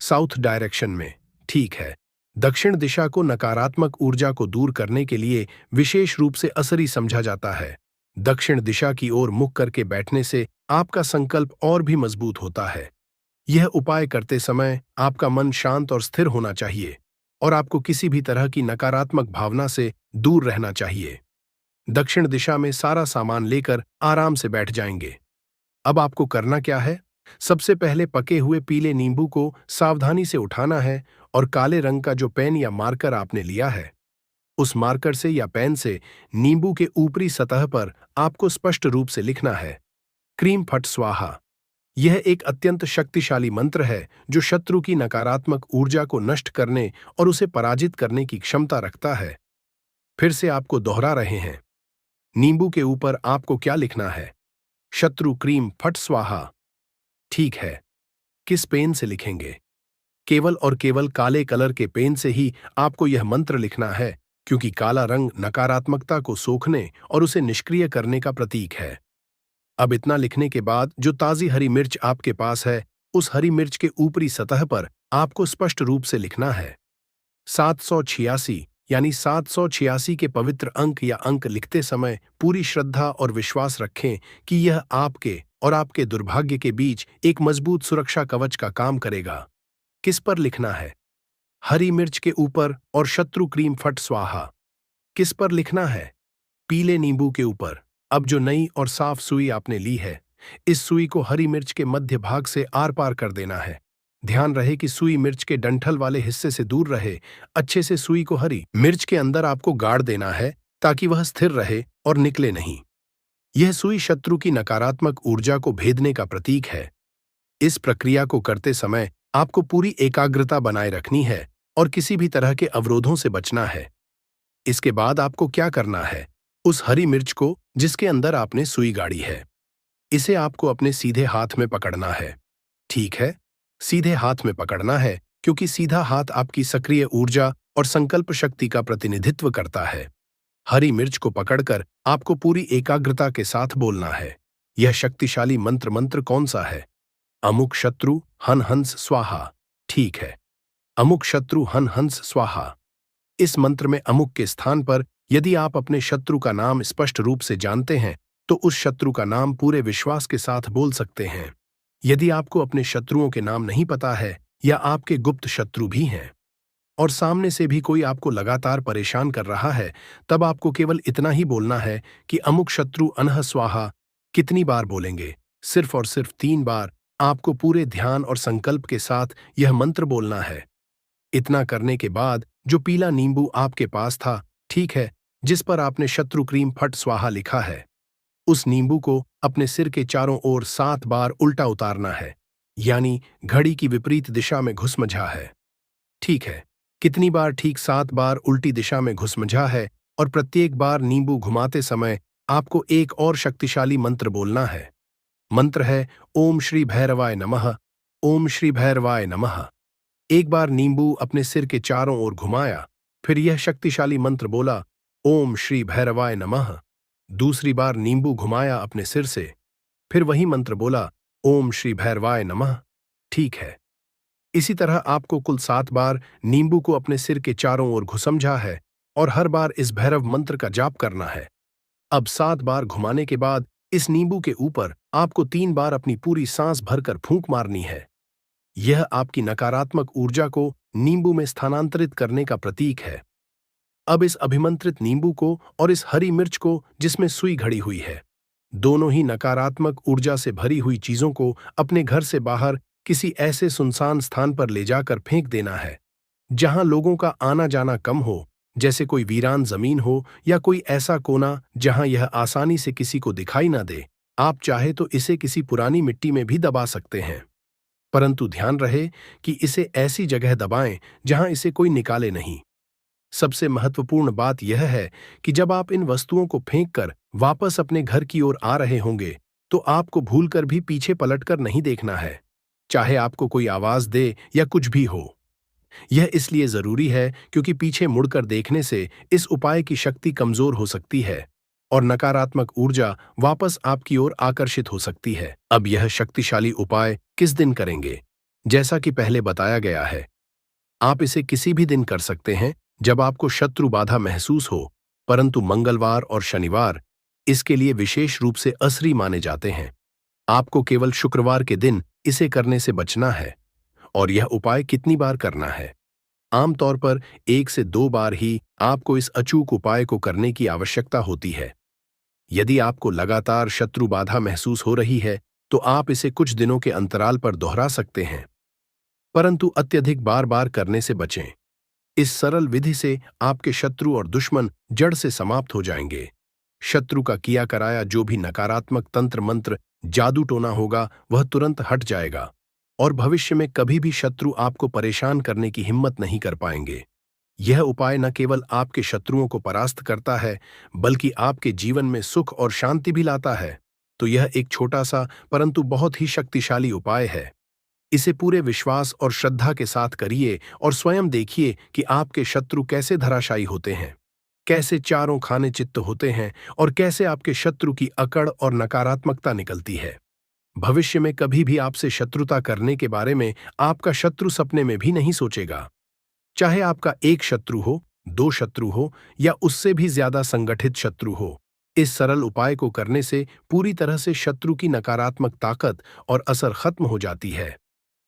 साउथ डायरेक्शन में। ठीक है, दक्षिण दिशा को नकारात्मक ऊर्जा को दूर करने के लिए विशेष रूप से असरी समझा जाता है। दक्षिण दिशा की ओर मुख करके बैठने से आपका संकल्प और भी मजबूत होता है। यह उपाय करते समय आपका मन शांत और स्थिर होना चाहिए और आपको किसी भी तरह की नकारात्मक भावना से दूर रहना चाहिए। दक्षिण दिशा में सारा सामान लेकर आराम से बैठ जाएंगे। अब आपको करना क्या है? सबसे पहले पके हुए पीले नींबू को सावधानी से उठाना है और काले रंग का जो पेन या मार्कर आपने लिया है, उस मार्कर से या पेन से नींबू के ऊपरी सतह पर आपको स्पष्ट रूप से लिखना है, क्रीम फट स्वाहा। यह एक अत्यंत शक्तिशाली मंत्र है जो शत्रु की नकारात्मक ऊर्जा को नष्ट करने और उसे पराजित करने की क्षमता रखता है। फिर से आपको दोहरा रहे हैं। नींबू के ऊपर आपको क्या लिखना है? शत्रु क्रीम फट स्वाहा। ठीक है, किस पेन से लिखेंगे? केवल और केवल काले कलर के पेन से ही आपको यह मंत्र लिखना है, क्योंकि काला रंग नकारात्मकता को सोखने और उसे निष्क्रिय करने का प्रतीक है। अब इतना लिखने के बाद जो ताजी हरी मिर्च आपके पास है, उस हरी मिर्च के ऊपरी सतह पर आपको स्पष्ट रूप से लिखना है 786। यानी 786 के पवित्र अंक या अंक लिखते समय पूरी श्रद्धा और विश्वास रखें कि यह आपके और आपके दुर्भाग्य के बीच एक मजबूत सुरक्षा कवच का काम करेगा। किस पर लिखना है? हरी मिर्च के ऊपर और शत्रु क्रीम फट स्वाहा। किस पर लिखना है? पीले नींबू के ऊपर। अब जो नई और साफ सुई आपने ली है, इस सुई को हरी मिर्च के मध्य भाग से आर पार कर देना है। ध्यान रहे कि सुई मिर्च के डंठल वाले हिस्से से दूर रहे। अच्छे से सुई को हरी मिर्च के अंदर आपको गाड़ देना है ताकि वह स्थिर रहे और निकले नहीं। यह सुई शत्रु की नकारात्मक ऊर्जा को भेदने का प्रतीक है। इस प्रक्रिया को करते समय आपको पूरी एकाग्रता बनाए रखनी है और किसी भी तरह के अवरोधों से बचना है। इसके बाद आपको क्या करना है? उस हरी मिर्च को जिसके अंदर आपने सुई गाड़ी है, इसे आपको अपने सीधे हाथ में पकड़ना है। ठीक है, सीधे हाथ में पकड़ना है क्योंकि सीधा हाथ आपकी सक्रिय ऊर्जा और संकल्प शक्ति का प्रतिनिधित्व करता है। हरी मिर्च को पकड़कर आपको पूरी एकाग्रता के साथ बोलना है। यह शक्तिशाली मंत्र कौन सा है? अमुक शत्रु हन हंस स्वाहा। ठीक है, अमुक शत्रु हन हंस स्वाहा। इस मंत्र में अमुक के स्थान पर यदि आप अपने शत्रु का नाम स्पष्ट रूप से जानते हैं तो उस शत्रु का नाम पूरे विश्वास के साथ बोल सकते हैं। यदि आपको अपने शत्रुओं के नाम नहीं पता है या आपके गुप्त शत्रु भी हैं और सामने से भी कोई आपको लगातार परेशान कर रहा है, तब आपको केवल इतना ही बोलना है कि अमुक शत्रु अनह स्वाहा। कितनी बार बोलेंगे? सिर्फ और सिर्फ 3 बार। आपको पूरे ध्यान और संकल्प के साथ यह मंत्र बोलना है। इतना करने के बाद जो पीला नींबू आपके पास था, ठीक है, जिस पर आपने शत्रु क्रीम फट स्वाहा लिखा है, उस नींबू को अपने सिर के चारों ओर 7 बार उल्टा उतारना है, यानी घड़ी की विपरीत दिशा में घुसमझा है। ठीक है, कितनी बार? ठीक 7 बार उल्टी दिशा में घुसमझा है और प्रत्येक बार नींबू घुमाते समय आपको एक और शक्तिशाली मंत्र बोलना है। मंत्र है ओम श्री भैरवाय नमः, ओम श्री भैरवाय नमः। एक बार नींबू अपने सिर के चारों ओर घुमाया, फिर यह शक्तिशाली मंत्र बोला ओम श्री भैरवाय नमः। दूसरी बार नींबू घुमाया अपने सिर से, फिर वही मंत्र बोला ओम श्री भैरवाय नमः। ठीक है। इसी तरह आपको कुल 7 बार नींबू को अपने सिर के चारों ओर घुसमझा है और हर बार इस भैरव मंत्र का जाप करना है। अब 7 बार घुमाने के बाद इस नींबू के ऊपर आपको 3 बार अपनी पूरी सांस भरकर फूंक मारनी है। यह आपकी नकारात्मक ऊर्जा को नींबू में स्थानांतरित करने का प्रतीक है। अब इस अभिमंत्रित नींबू को और इस हरी मिर्च को जिसमें सुई घड़ी हुई है, दोनों ही नकारात्मक ऊर्जा से भरी हुई चीजों को अपने घर से बाहर किसी ऐसे सुनसान स्थान पर ले जाकर फेंक देना है जहां लोगों का आना जाना कम हो, जैसे कोई वीरान जमीन हो या कोई ऐसा कोना जहां यह आसानी से किसी को दिखाई ना दे। आप चाहे तो इसे किसी पुरानी मिट्टी में भी दबा सकते हैं, परंतु ध्यान रहे कि इसे ऐसी जगह दबाएं जहां इसे कोई निकाले नहीं। सबसे महत्वपूर्ण बात यह है कि जब आप इन वस्तुओं को फेंककर वापस अपने घर की ओर आ रहे होंगे तो आपको भूलकर भी पीछे पलटकर नहीं देखना है, चाहे आपको कोई आवाज दे या कुछ भी हो। यह इसलिए जरूरी है क्योंकि पीछे मुड़कर देखने से इस उपाय की शक्ति कमजोर हो सकती है और नकारात्मक ऊर्जा वापस आपकी ओर आकर्षित हो सकती है। अब यह शक्तिशाली उपाय किस दिन करेंगे? जैसा कि पहले बताया गया है, आप इसे किसी भी दिन कर सकते हैं जब आपको शत्रु बाधा महसूस हो, परंतु मंगलवार और शनिवार इसके लिए विशेष रूप से असली माने जाते हैं। आपको केवल शुक्रवार के दिन इसे करने से बचना है। और यह उपाय कितनी बार करना है? आमतौर पर 1 से 2 बार ही आपको इस अचूक उपाय को करने की आवश्यकता होती है। यदि आपको लगातार शत्रु बाधा महसूस हो रही है तो आप इसे कुछ दिनों के अंतराल पर दोहरा सकते हैं, परंतु अत्यधिक बार बार करने से बचें। इस सरल विधि से आपके शत्रु और दुश्मन जड़ से समाप्त हो जाएंगे। शत्रु का किया कराया जो भी नकारात्मक तंत्र मंत्र जादू टोना होगा वह तुरंत हट जाएगा और भविष्य में कभी भी शत्रु आपको परेशान करने की हिम्मत नहीं कर पाएंगे। यह उपाय न केवल आपके शत्रुओं को परास्त करता है बल्कि आपके जीवन में सुख और शांति भी लाता है। तो यह एक छोटा सा परंतु बहुत ही शक्तिशाली उपाय है। इसे पूरे विश्वास और श्रद्धा के साथ करिए और स्वयं देखिए कि आपके शत्रु कैसे धराशायी होते हैं, कैसे चारों खाने चित्त होते हैं और कैसे आपके शत्रु की अकड़ और नकारात्मकता निकलती है। भविष्य में कभी भी आपसे शत्रुता करने के बारे में आपका शत्रु सपने में भी नहीं सोचेगा। चाहे आपका एक शत्रु हो, 2 शत्रु हो या उससे भी ज्यादा संगठित शत्रु हो, इस सरल उपाय को करने से पूरी तरह से शत्रु की नकारात्मक ताकत और असर खत्म हो जाती है।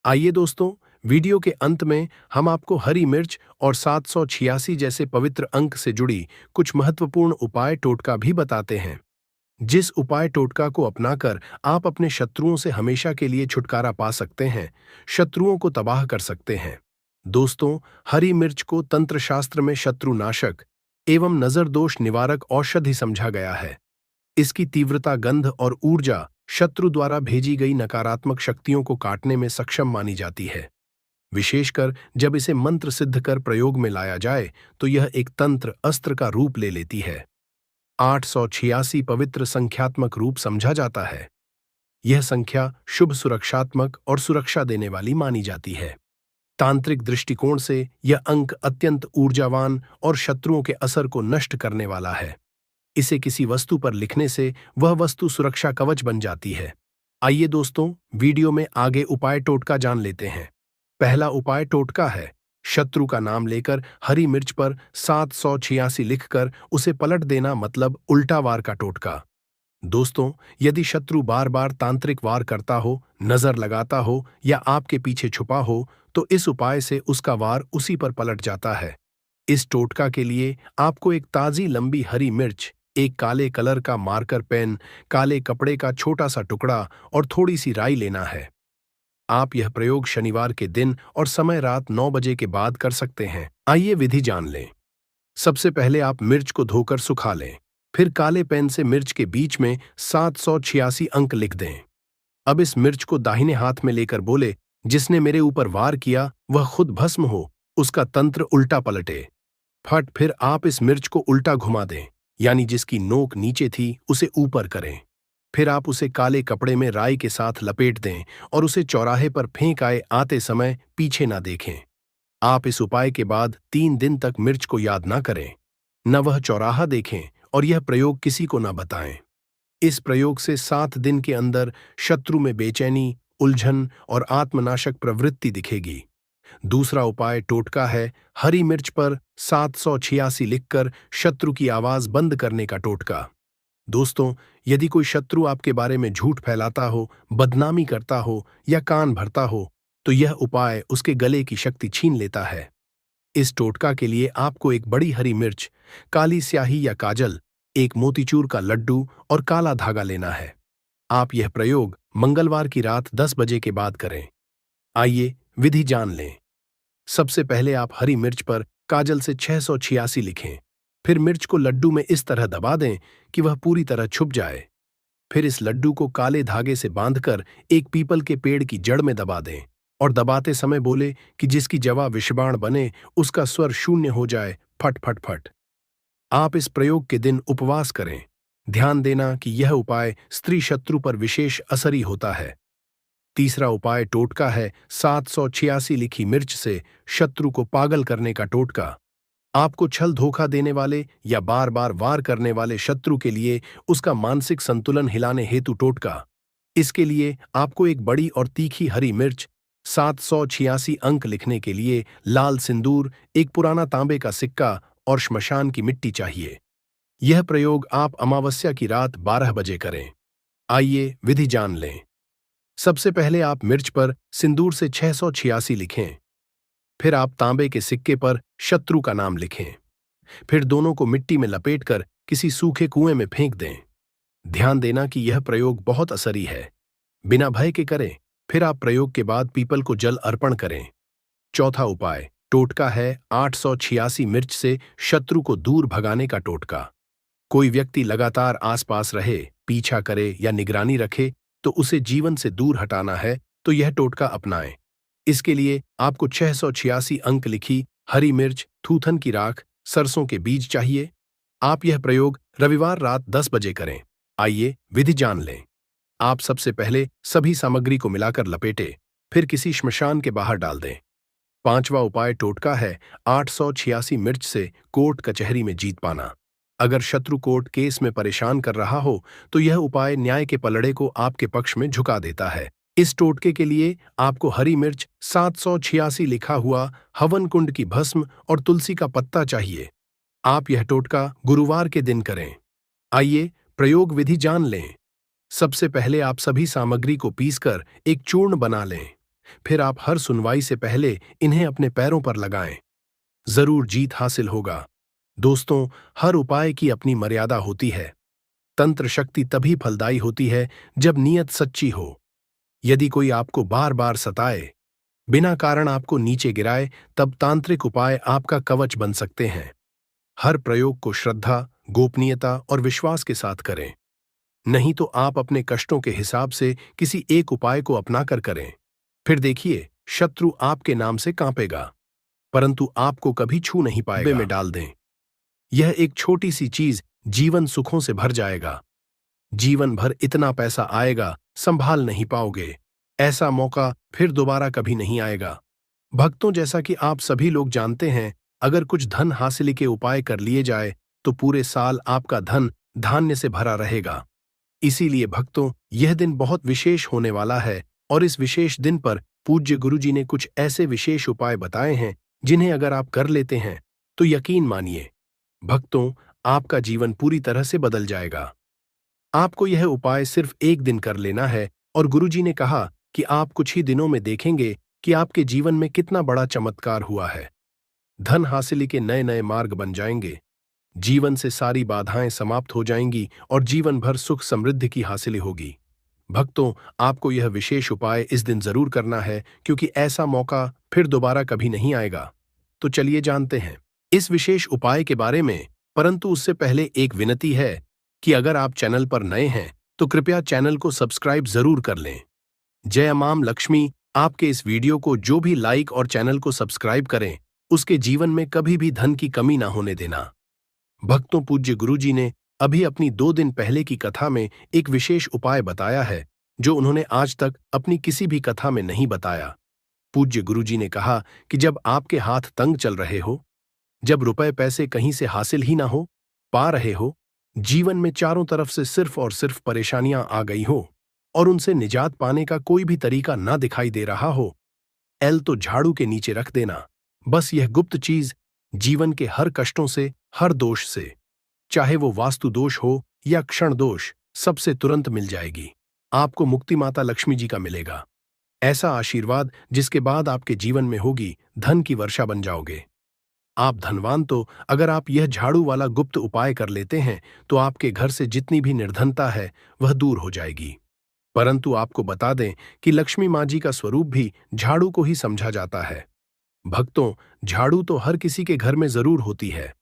आइए दोस्तों, वीडियो के अंत में हम आपको हरी मिर्च और 786 जैसे पवित्र अंक से जुड़ी कुछ महत्वपूर्ण उपाय टोटका भी बताते हैं। जिस उपाय टोटका को अपनाकर आप अपने शत्रुओं से हमेशा के लिए छुटकारा पा सकते हैं, शत्रुओं को तबाह कर सकते हैं। दोस्तों, हरी मिर्च को तंत्रशास्त्र में शत्रुनाशक एवं नजर दोष निवारक औषधि समझा गया है। इसकी तीव्रता, गंध और ऊर्जा शत्रु द्वारा भेजी गई नकारात्मक शक्तियों को काटने में सक्षम मानी जाती है। विशेषकर जब इसे मंत्र सिद्ध कर प्रयोग में लाया जाए तो यह एक तंत्र अस्त्र का रूप ले लेती है। 886 पवित्र संख्यात्मक रूप समझा जाता है। यह संख्या शुभ, सुरक्षात्मक और सुरक्षा देने वाली मानी जाती है। तांत्रिक दृष्टिकोण से यह अंक अत्यंत ऊर्जावान और शत्रुओं के असर को नष्ट करने वाला है। इसे किसी वस्तु पर लिखने से वह वस्तु सुरक्षा कवच बन जाती है। आइए दोस्तों, वीडियो में आगे उपाय टोटका जान लेते हैं। पहला उपाय टोटका है, शत्रु का नाम लेकर हरी मिर्च पर 786 लिखकर उसे पलट देना, मतलब उल्टा वार का टोटका। दोस्तों, यदि शत्रु बार बार तांत्रिक वार करता हो, नजर लगाता हो या आपके पीछे छुपा हो तो इस उपाय से उसका वार उसी पर पलट जाता है। इस टोटका के लिए आपको एक ताजी लंबी हरी मिर्च, एक काले कलर का मार्कर पेन, काले कपड़े का छोटा सा टुकड़ा और थोड़ी सी राई लेना है। आप यह प्रयोग शनिवार के दिन और समय रात 9 बजे के बाद कर सकते हैं। आइए विधि जान लें। सबसे पहले आप मिर्च को धोकर सुखा लें, फिर काले पेन से मिर्च के बीच में 786 अंक लिख दें। अब इस मिर्च को दाहिने हाथ में लेकर बोले, जिसने मेरे ऊपर वार किया वह खुद भस्म हो, उसका तंत्र उल्टा पलटे। फट फिर आप इस मिर्च को उल्टा घुमा दें, यानी जिसकी नोक नीचे थी उसे ऊपर करें। फिर आप उसे काले कपड़े में राई के साथ लपेट दें और उसे चौराहे पर फेंक आए आते समय पीछे ना देखें। आप इस उपाय के बाद 3 दिन तक मिर्च को याद ना करें, न वह चौराहा देखें और यह प्रयोग किसी को ना बताएं। इस प्रयोग से 7 दिन के अंदर शत्रु में बेचैनी, उलझन और आत्मनाशक प्रवृत्ति दिखेगी। दूसरा उपाय टोटका है हरी मिर्च पर 786 लिखकर शत्रु की आवाज बंद करने का टोटका। दोस्तों, यदि कोई शत्रु आपके बारे में झूठ फैलाता हो, बदनामी करता हो या कान भरता हो, तो यह उपाय उसके गले की शक्ति छीन लेता है। इस टोटका के लिए आपको एक बड़ी हरी मिर्च, काली स्याही या काजल, एक मोतीचूर का लड्डू और काला धागा लेना है। आप यह प्रयोग मंगलवार की रात 10 बजे के बाद करें। आइए विधि जान लें। सबसे पहले आप हरी मिर्च पर काजल से 686 लिखें। फिर मिर्च को लड्डू में इस तरह दबा दें कि वह पूरी तरह छुप जाए। फिर इस लड्डू को काले धागे से बांधकर एक पीपल के पेड़ की जड़ में दबा दें और दबाते समय बोले कि जिसकी जवा विषबाण बने उसका स्वर शून्य हो जाए, फट फट फट। आप इस प्रयोग के दिन उपवास करें। ध्यान देना कि यह उपाय स्त्री शत्रु पर विशेष असरी होता है। तीसरा उपाय टोटका है 786 लिखी मिर्च से शत्रु को पागल करने का टोटका। आपको छल धोखा देने वाले या बार बार वार करने वाले शत्रु के लिए उसका मानसिक संतुलन हिलाने हेतु टोटका। इसके लिए आपको एक बड़ी और तीखी हरी मिर्च, 786 अंक लिखने के लिए लाल सिंदूर, एक पुराना तांबे का सिक्का और श्मशान की मिट्टी चाहिए। यह प्रयोग आप अमावस्या की रात 12 बजे करें। आइए विधि जान लें। सबसे पहले आप मिर्च पर सिंदूर से 686 लिखें। फिर आप तांबे के सिक्के पर शत्रु का नाम लिखें। फिर दोनों को मिट्टी में लपेटकर किसी सूखे कुएं में फेंक दें। ध्यान देना कि यह प्रयोग बहुत असरी है। बिना भय के करें। फिर आप प्रयोग के बाद पीपल को जल अर्पण करें। चौथा उपाय टोटका है 886 मिर्च से शत्रु को दूर भगाने का टोटका। कोई व्यक्ति लगातार आसपास रहे, पीछा करे या निगरानी रखे तो उसे जीवन से दूर हटाना है, तो यह टोटका अपनाएं। इसके लिए आपको 686 अंक लिखी हरी मिर्च, थूथन की राख, सरसों के बीज चाहिए। आप यह प्रयोग रविवार रात 10 बजे करें। आइए विधि जान लें। आप सबसे पहले सभी सामग्री को मिलाकर लपेटे, फिर किसी श्मशान के बाहर डाल दें। पांचवा उपाय टोटका है 886 मिर्च से कोर्ट कचहरी में जीत पाना। अगर शत्रु कोर्ट केस में परेशान कर रहा हो तो यह उपाय न्याय के पलड़े को आपके पक्ष में झुका देता है। इस टोटके के लिए आपको हरी मिर्च, 786 लिखा हुआ हवन कुंड की भस्म और तुलसी का पत्ता चाहिए। आप यह टोटका गुरुवार के दिन करें। आइए प्रयोग विधि जान लें। सबसे पहले आप सभी सामग्री को पीसकर एक चूर्ण बना लें। फिर आप हर सुनवाई से पहले इन्हें अपने पैरों पर लगाएं। जरूर जीत हासिल होगा। दोस्तों, हर उपाय की अपनी मर्यादा होती है। तंत्र शक्ति तभी फलदायी होती है जब नीयत सच्ची हो। यदि कोई आपको बार बार सताए, बिना कारण आपको नीचे गिराए, तब तांत्रिक उपाय आपका कवच बन सकते हैं। हर प्रयोग को श्रद्धा, गोपनीयता और विश्वास के साथ करें। नहीं तो आप अपने कष्टों के हिसाब से किसी एक उपाय को अपनाकर करें। फिर देखिए, शत्रु आपके नाम से कांपेगा, परंतु आपको कभी छू नहीं पाएगा। में डाल दें। यह एक छोटी सी चीज जीवन सुखों से भर जाएगा। जीवन भर इतना पैसा आएगा, संभाल नहीं पाओगे। ऐसा मौका फिर दोबारा कभी नहीं आएगा। भक्तों, जैसा कि आप सभी लोग जानते हैं, अगर कुछ धन हासिल के उपाय कर लिए जाए तो पूरे साल आपका धन धान्य से भरा रहेगा। इसीलिए भक्तों, यह दिन बहुत विशेष होने वाला है और इस विशेष दिन पर पूज्य गुरुजी ने कुछ ऐसे विशेष उपाय बताए हैं जिन्हें अगर आप कर लेते हैं तो यकीन मानिए भक्तों, आपका जीवन पूरी तरह से बदल जाएगा। आपको यह उपाय सिर्फ एक दिन कर लेना है और गुरुजी ने कहा कि आप कुछ ही दिनों में देखेंगे कि आपके जीवन में कितना बड़ा चमत्कार हुआ है। धन हासिल के नए नए मार्ग बन जाएंगे। जीवन से सारी बाधाएं समाप्त हो जाएंगी और जीवन भर सुख समृद्धि की हासिल होगी। भक्तों, आपको यह विशेष उपाय इस दिन जरूर करना है, क्योंकि ऐसा मौका फिर दोबारा कभी नहीं आएगा। तो चलिए जानते हैं इस विशेष उपाय के बारे में, परंतु उससे पहले एक विनती है कि अगर आप चैनल पर नए हैं तो कृपया चैनल को सब्सक्राइब जरूर कर लें। जय मां लक्ष्मी आपके इस वीडियो को जो भी लाइक और चैनल को सब्सक्राइब करें उसके जीवन में कभी भी धन की कमी ना होने देना। भक्तों, पूज्य गुरुजी ने अभी अपनी 2 दिन पहले की कथा में एक विशेष उपाय बताया है जो उन्होंने आज तक अपनी किसी भी कथा में नहीं बताया। पूज्य गुरुजी ने कहा कि जब आपके हाथ तंग चल रहे हो, जब रुपए पैसे कहीं से हासिल ही ना हो पा रहे हो, जीवन में चारों तरफ से सिर्फ और सिर्फ परेशानियां आ गई हो और उनसे निजात पाने का कोई भी तरीका ना दिखाई दे रहा हो, एल तो झाड़ू के नीचे रख देना। बस यह गुप्त चीज जीवन के हर कष्टों से, हर दोष से, चाहे वो वास्तु दोष हो या क्षण दोष, सबसे तुरंत मिल जाएगी। आपको मुक्ति माता लक्ष्मी जी का मिलेगा ऐसा आशीर्वाद जिसके बाद आपके जीवन में होगी धन की वर्षा बन जाओगे। आप धनवान तो अगर आप यह झाड़ू वाला गुप्त उपाय कर लेते हैं तो आपके घर से जितनी भी निर्धनता है वह दूर हो जाएगी। परंतु आपको बता दें कि लक्ष्मी माँ जी का स्वरूप भी झाड़ू को ही समझा जाता है। भक्तों, झाड़ू तो हर किसी के घर में जरूर होती है।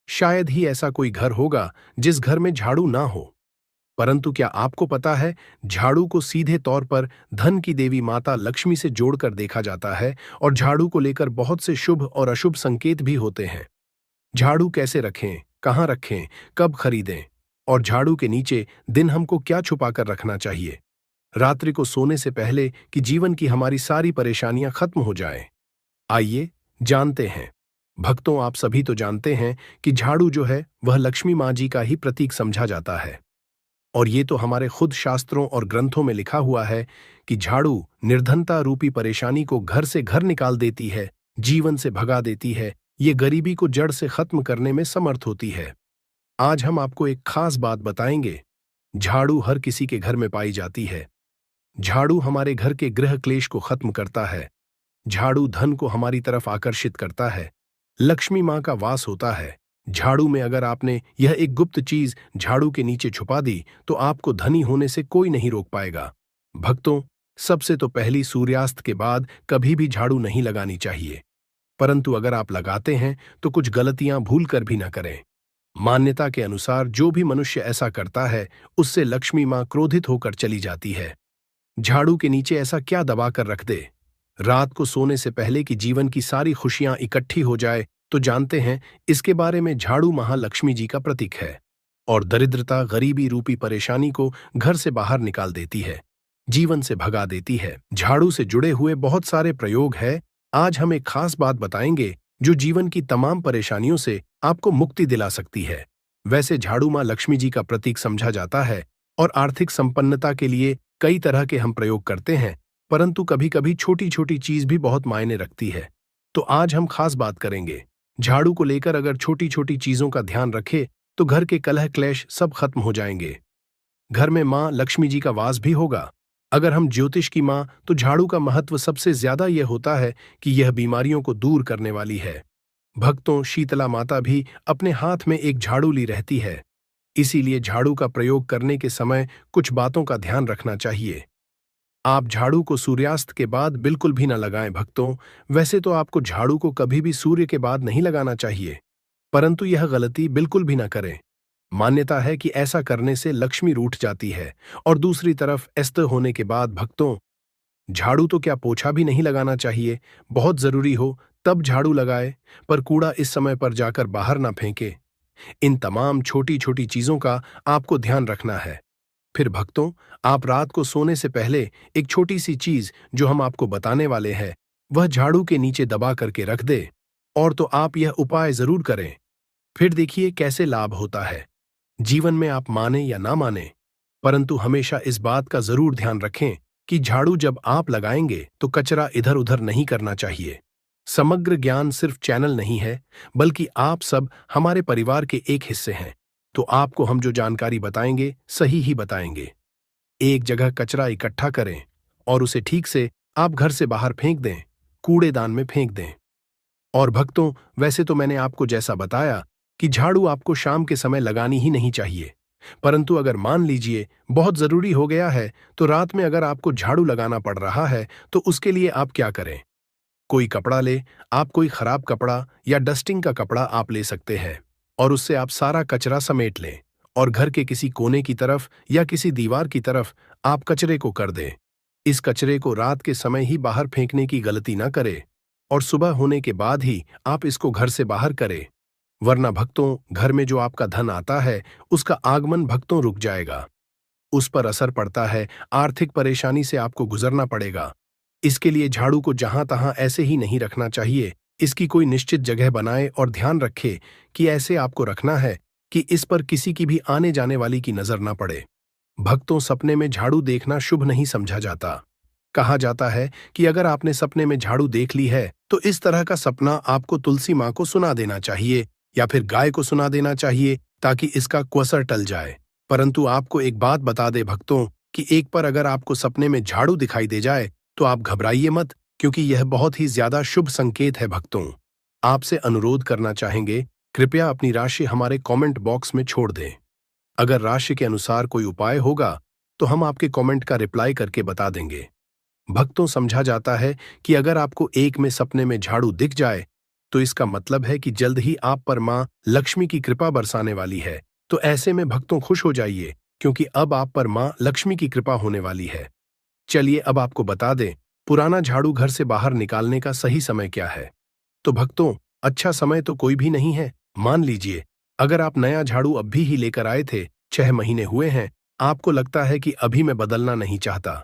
शायद ही ऐसा कोई घर होगा जिस घर में झाड़ू ना हो। परंतु क्या आपको पता है, झाड़ू को सीधे तौर पर धन की देवी माता लक्ष्मी से जोड़कर देखा जाता है और झाड़ू को लेकर बहुत से शुभ और अशुभ संकेत भी होते हैं। झाड़ू कैसे रखें, कहाँ रखें, कब खरीदें और झाड़ू के नीचे दिन हमको क्या छुपा कर रखना चाहिए रात्रि को सोने से पहले कि जीवन की हमारी सारी परेशानियां खत्म हो जाएं। आइए जानते हैं। भक्तों, आप सभी तो जानते हैं कि झाड़ू जो है वह लक्ष्मी माँ जी का ही प्रतीक समझा जाता है और ये तो हमारे खुद शास्त्रों और ग्रंथों में लिखा हुआ है कि झाड़ू निर्धनता रूपी परेशानी को घर से घर निकाल देती है, जीवन से भगा देती है, ये गरीबी को जड़ से खत्म करने में समर्थ होती है। आज हम आपको एक खास बात बताएंगे। झाड़ू हर किसी के घर में पाई जाती है। झाड़ू हमारे घर के गृह क्लेश को खत्म करता है। झाड़ू धन को हमारी तरफ आकर्षित करता है। लक्ष्मी माँ का वास होता है। झाड़ू में अगर आपने यह एक गुप्त चीज झाड़ू के नीचे छुपा दी तो आपको धनी होने से कोई नहीं रोक पाएगा। भक्तों, सबसे तो पहली सूर्यास्त के बाद कभी भी झाड़ू नहीं लगानी चाहिए। परंतु अगर आप लगाते हैं तो कुछ गलतियां भूल कर भी न करें। मान्यता के अनुसार जो भी मनुष्य ऐसा करता है उससे लक्ष्मी माँ क्रोधित होकर चली जाती है। झाड़ू के नीचे ऐसा क्या दबा कर रख दे रात को सोने से पहले कि जीवन की सारी खुशियां इकट्ठी हो जाए, तो जानते हैं इसके बारे में झाड़ू महालक्ष्मी जी का प्रतीक है और दरिद्रता, गरीबी रूपी परेशानी को घर से बाहर निकाल देती है, जीवन से भगा देती है। झाड़ू से जुड़े हुए बहुत सारे प्रयोग है। आज हम एक खास बात बताएंगे जो जीवन की तमाम परेशानियों से आपको मुक्ति दिला सकती है। वैसे झाड़ू माँ लक्ष्मी जी का प्रतीक समझा जाता है और आर्थिक संपन्नता के लिए कई तरह के हम प्रयोग करते हैं, परंतु कभी कभी छोटी छोटी चीज भी बहुत मायने रखती है। तो आज हम खास बात करेंगे। झाड़ू को लेकर अगर छोटी छोटी चीजों का ध्यान रखे तो घर के कलह क्लेश सब खत्म हो जाएंगे। घर में माँ लक्ष्मी जी का वास भी होगा। अगर हम ज्योतिष की माँ, तो झाड़ू का महत्व सबसे ज्यादा यह होता है कि यह बीमारियों को दूर करने वाली है। भक्तों, शीतला माता भी अपने हाथ में एक झाड़ू ली रहती है। इसीलिए झाड़ू का प्रयोग करने के समय कुछ बातों का ध्यान रखना चाहिए। आप झाड़ू को सूर्यास्त के बाद बिल्कुल भी न लगाएं। भक्तों, वैसे तो आपको झाड़ू को कभी भी सूर्य के बाद नहीं लगाना चाहिए, परंतु यह गलती बिल्कुल भी न करें। मान्यता है कि ऐसा करने से लक्ष्मी रूठ जाती है और दूसरी तरफ अस्त होने के बाद भक्तों, झाड़ू तो क्या पोछा भी नहीं लगाना चाहिए। बहुत जरूरी हो तब झाड़ू लगाए, पर कूड़ा इस समय पर जाकर बाहर ना फेंके। इन तमाम छोटी छोटी चीजों का आपको ध्यान रखना है। फिर भक्तों, आप रात को सोने से पहले एक छोटी सी चीज जो हम आपको बताने वाले हैं वह झाड़ू के नीचे दबा करके रख दे और तो आप यह उपाय जरूर करें। फिर देखिए कैसे लाभ होता है। जीवन में आप माने या ना माने, परंतु हमेशा इस बात का जरूर ध्यान रखें कि झाड़ू जब आप लगाएंगे तो कचरा इधर उधर नहीं करना चाहिए। समग्र ज्ञान सिर्फ चैनल नहीं है, बल्कि आप सब हमारे परिवार के एक हिस्से हैं, तो आपको हम जो जानकारी बताएंगे सही ही बताएंगे। एक जगह कचरा इकट्ठा करें और उसे ठीक से आप घर से बाहर फेंक दें, कूड़ेदान में फेंक दें। और भक्तों, वैसे तो मैंने आपको जैसा बताया कि झाड़ू आपको शाम के समय लगानी ही नहीं चाहिए, परंतु अगर मान लीजिए बहुत जरूरी हो गया है तो रात में अगर आपको झाड़ू लगाना पड़ रहा है तो उसके लिए आप क्या करें। कोई कपड़ा ले, आप कोई खराब कपड़ा या डस्टिंग का कपड़ा आप ले सकते हैं और उससे आप सारा कचरा समेट लें और घर के किसी कोने की तरफ या किसी दीवार की तरफ आप कचरे को कर दें। इस कचरे को रात के समय ही बाहर फेंकने की गलती ना करें। और सुबह होने के बाद ही आप इसको घर से बाहर करें, वरना भक्तों घर में जो आपका धन आता है उसका आगमन भक्तों रुक जाएगा। उस पर असर पड़ता है, आर्थिक परेशानी से आपको गुजरना पड़ेगा। इसके लिए झाड़ू को जहां तहां ऐसे ही नहीं रखना चाहिए, इसकी कोई निश्चित जगह बनाए और ध्यान रखे कि ऐसे आपको रखना है कि इस पर किसी की भी आने जाने वाली की नजर ना पड़े। भक्तों सपने में झाड़ू देखना शुभ नहीं समझा जाता। कहा जाता है कि अगर आपने सपने में झाड़ू देख ली है तो इस तरह का सपना आपको तुलसी माँ को सुना देना चाहिए या फिर गाय को सुना देना चाहिए ताकि इसका क्वसर टल जाए। परंतु आपको एक बात बता दे भक्तों कि एक पर अगर आपको सपने में झाड़ू दिखाई दे जाए तो आप घबराइए मत, क्योंकि यह बहुत ही ज्यादा शुभ संकेत है। भक्तों आपसे अनुरोध करना चाहेंगे, कृपया अपनी राशि हमारे कमेंट बॉक्स में छोड़ दें। अगर राशि के अनुसार कोई उपाय होगा तो हम आपके कमेंट का रिप्लाई करके बता देंगे। भक्तों समझा जाता है कि अगर आपको एक में सपने में झाड़ू दिख जाए तो इसका मतलब है कि जल्द ही आप पर मां लक्ष्मी की कृपा बरसाने वाली है। तो ऐसे में भक्तों खुश हो जाइए, क्योंकि अब आप पर मां लक्ष्मी की कृपा होने वाली है। चलिए अब आपको बता दें, पुराना झाड़ू घर से बाहर निकालने का सही समय क्या है। तो भक्तों अच्छा समय तो कोई भी नहीं है। मान लीजिए अगर आप नया झाड़ू अभी ही लेकर आए थे, 6 महीने हुए हैं, आपको लगता है कि अभी मैं बदलना नहीं चाहता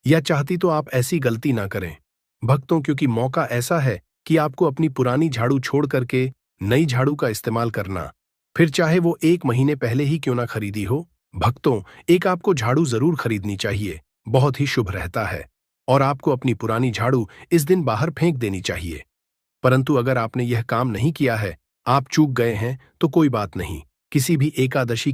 या चाहती, तो आप ऐसी गलती ना करें भक्तों, क्योंकि मौका ऐसा है कि आपको अपनी पुरानी झाड़ू छोड़ करके नई झाड़ू का इस्तेमाल करना, फिर चाहे वो 1 महीने पहले ही क्यों ना खरीदी हो। भक्तों एक आपको झाड़ू जरूर खरीदनी चाहिए, बहुत ही शुभ रहता है, और आपको अपनी पुरानी झाड़ू इस दिन बाहर फेंक देनी चाहिए। परंतु अगर आपने यह काम नहीं किया है, आप चूक गए हैं, तो कोई बात नहीं, किसी भी एकादशी की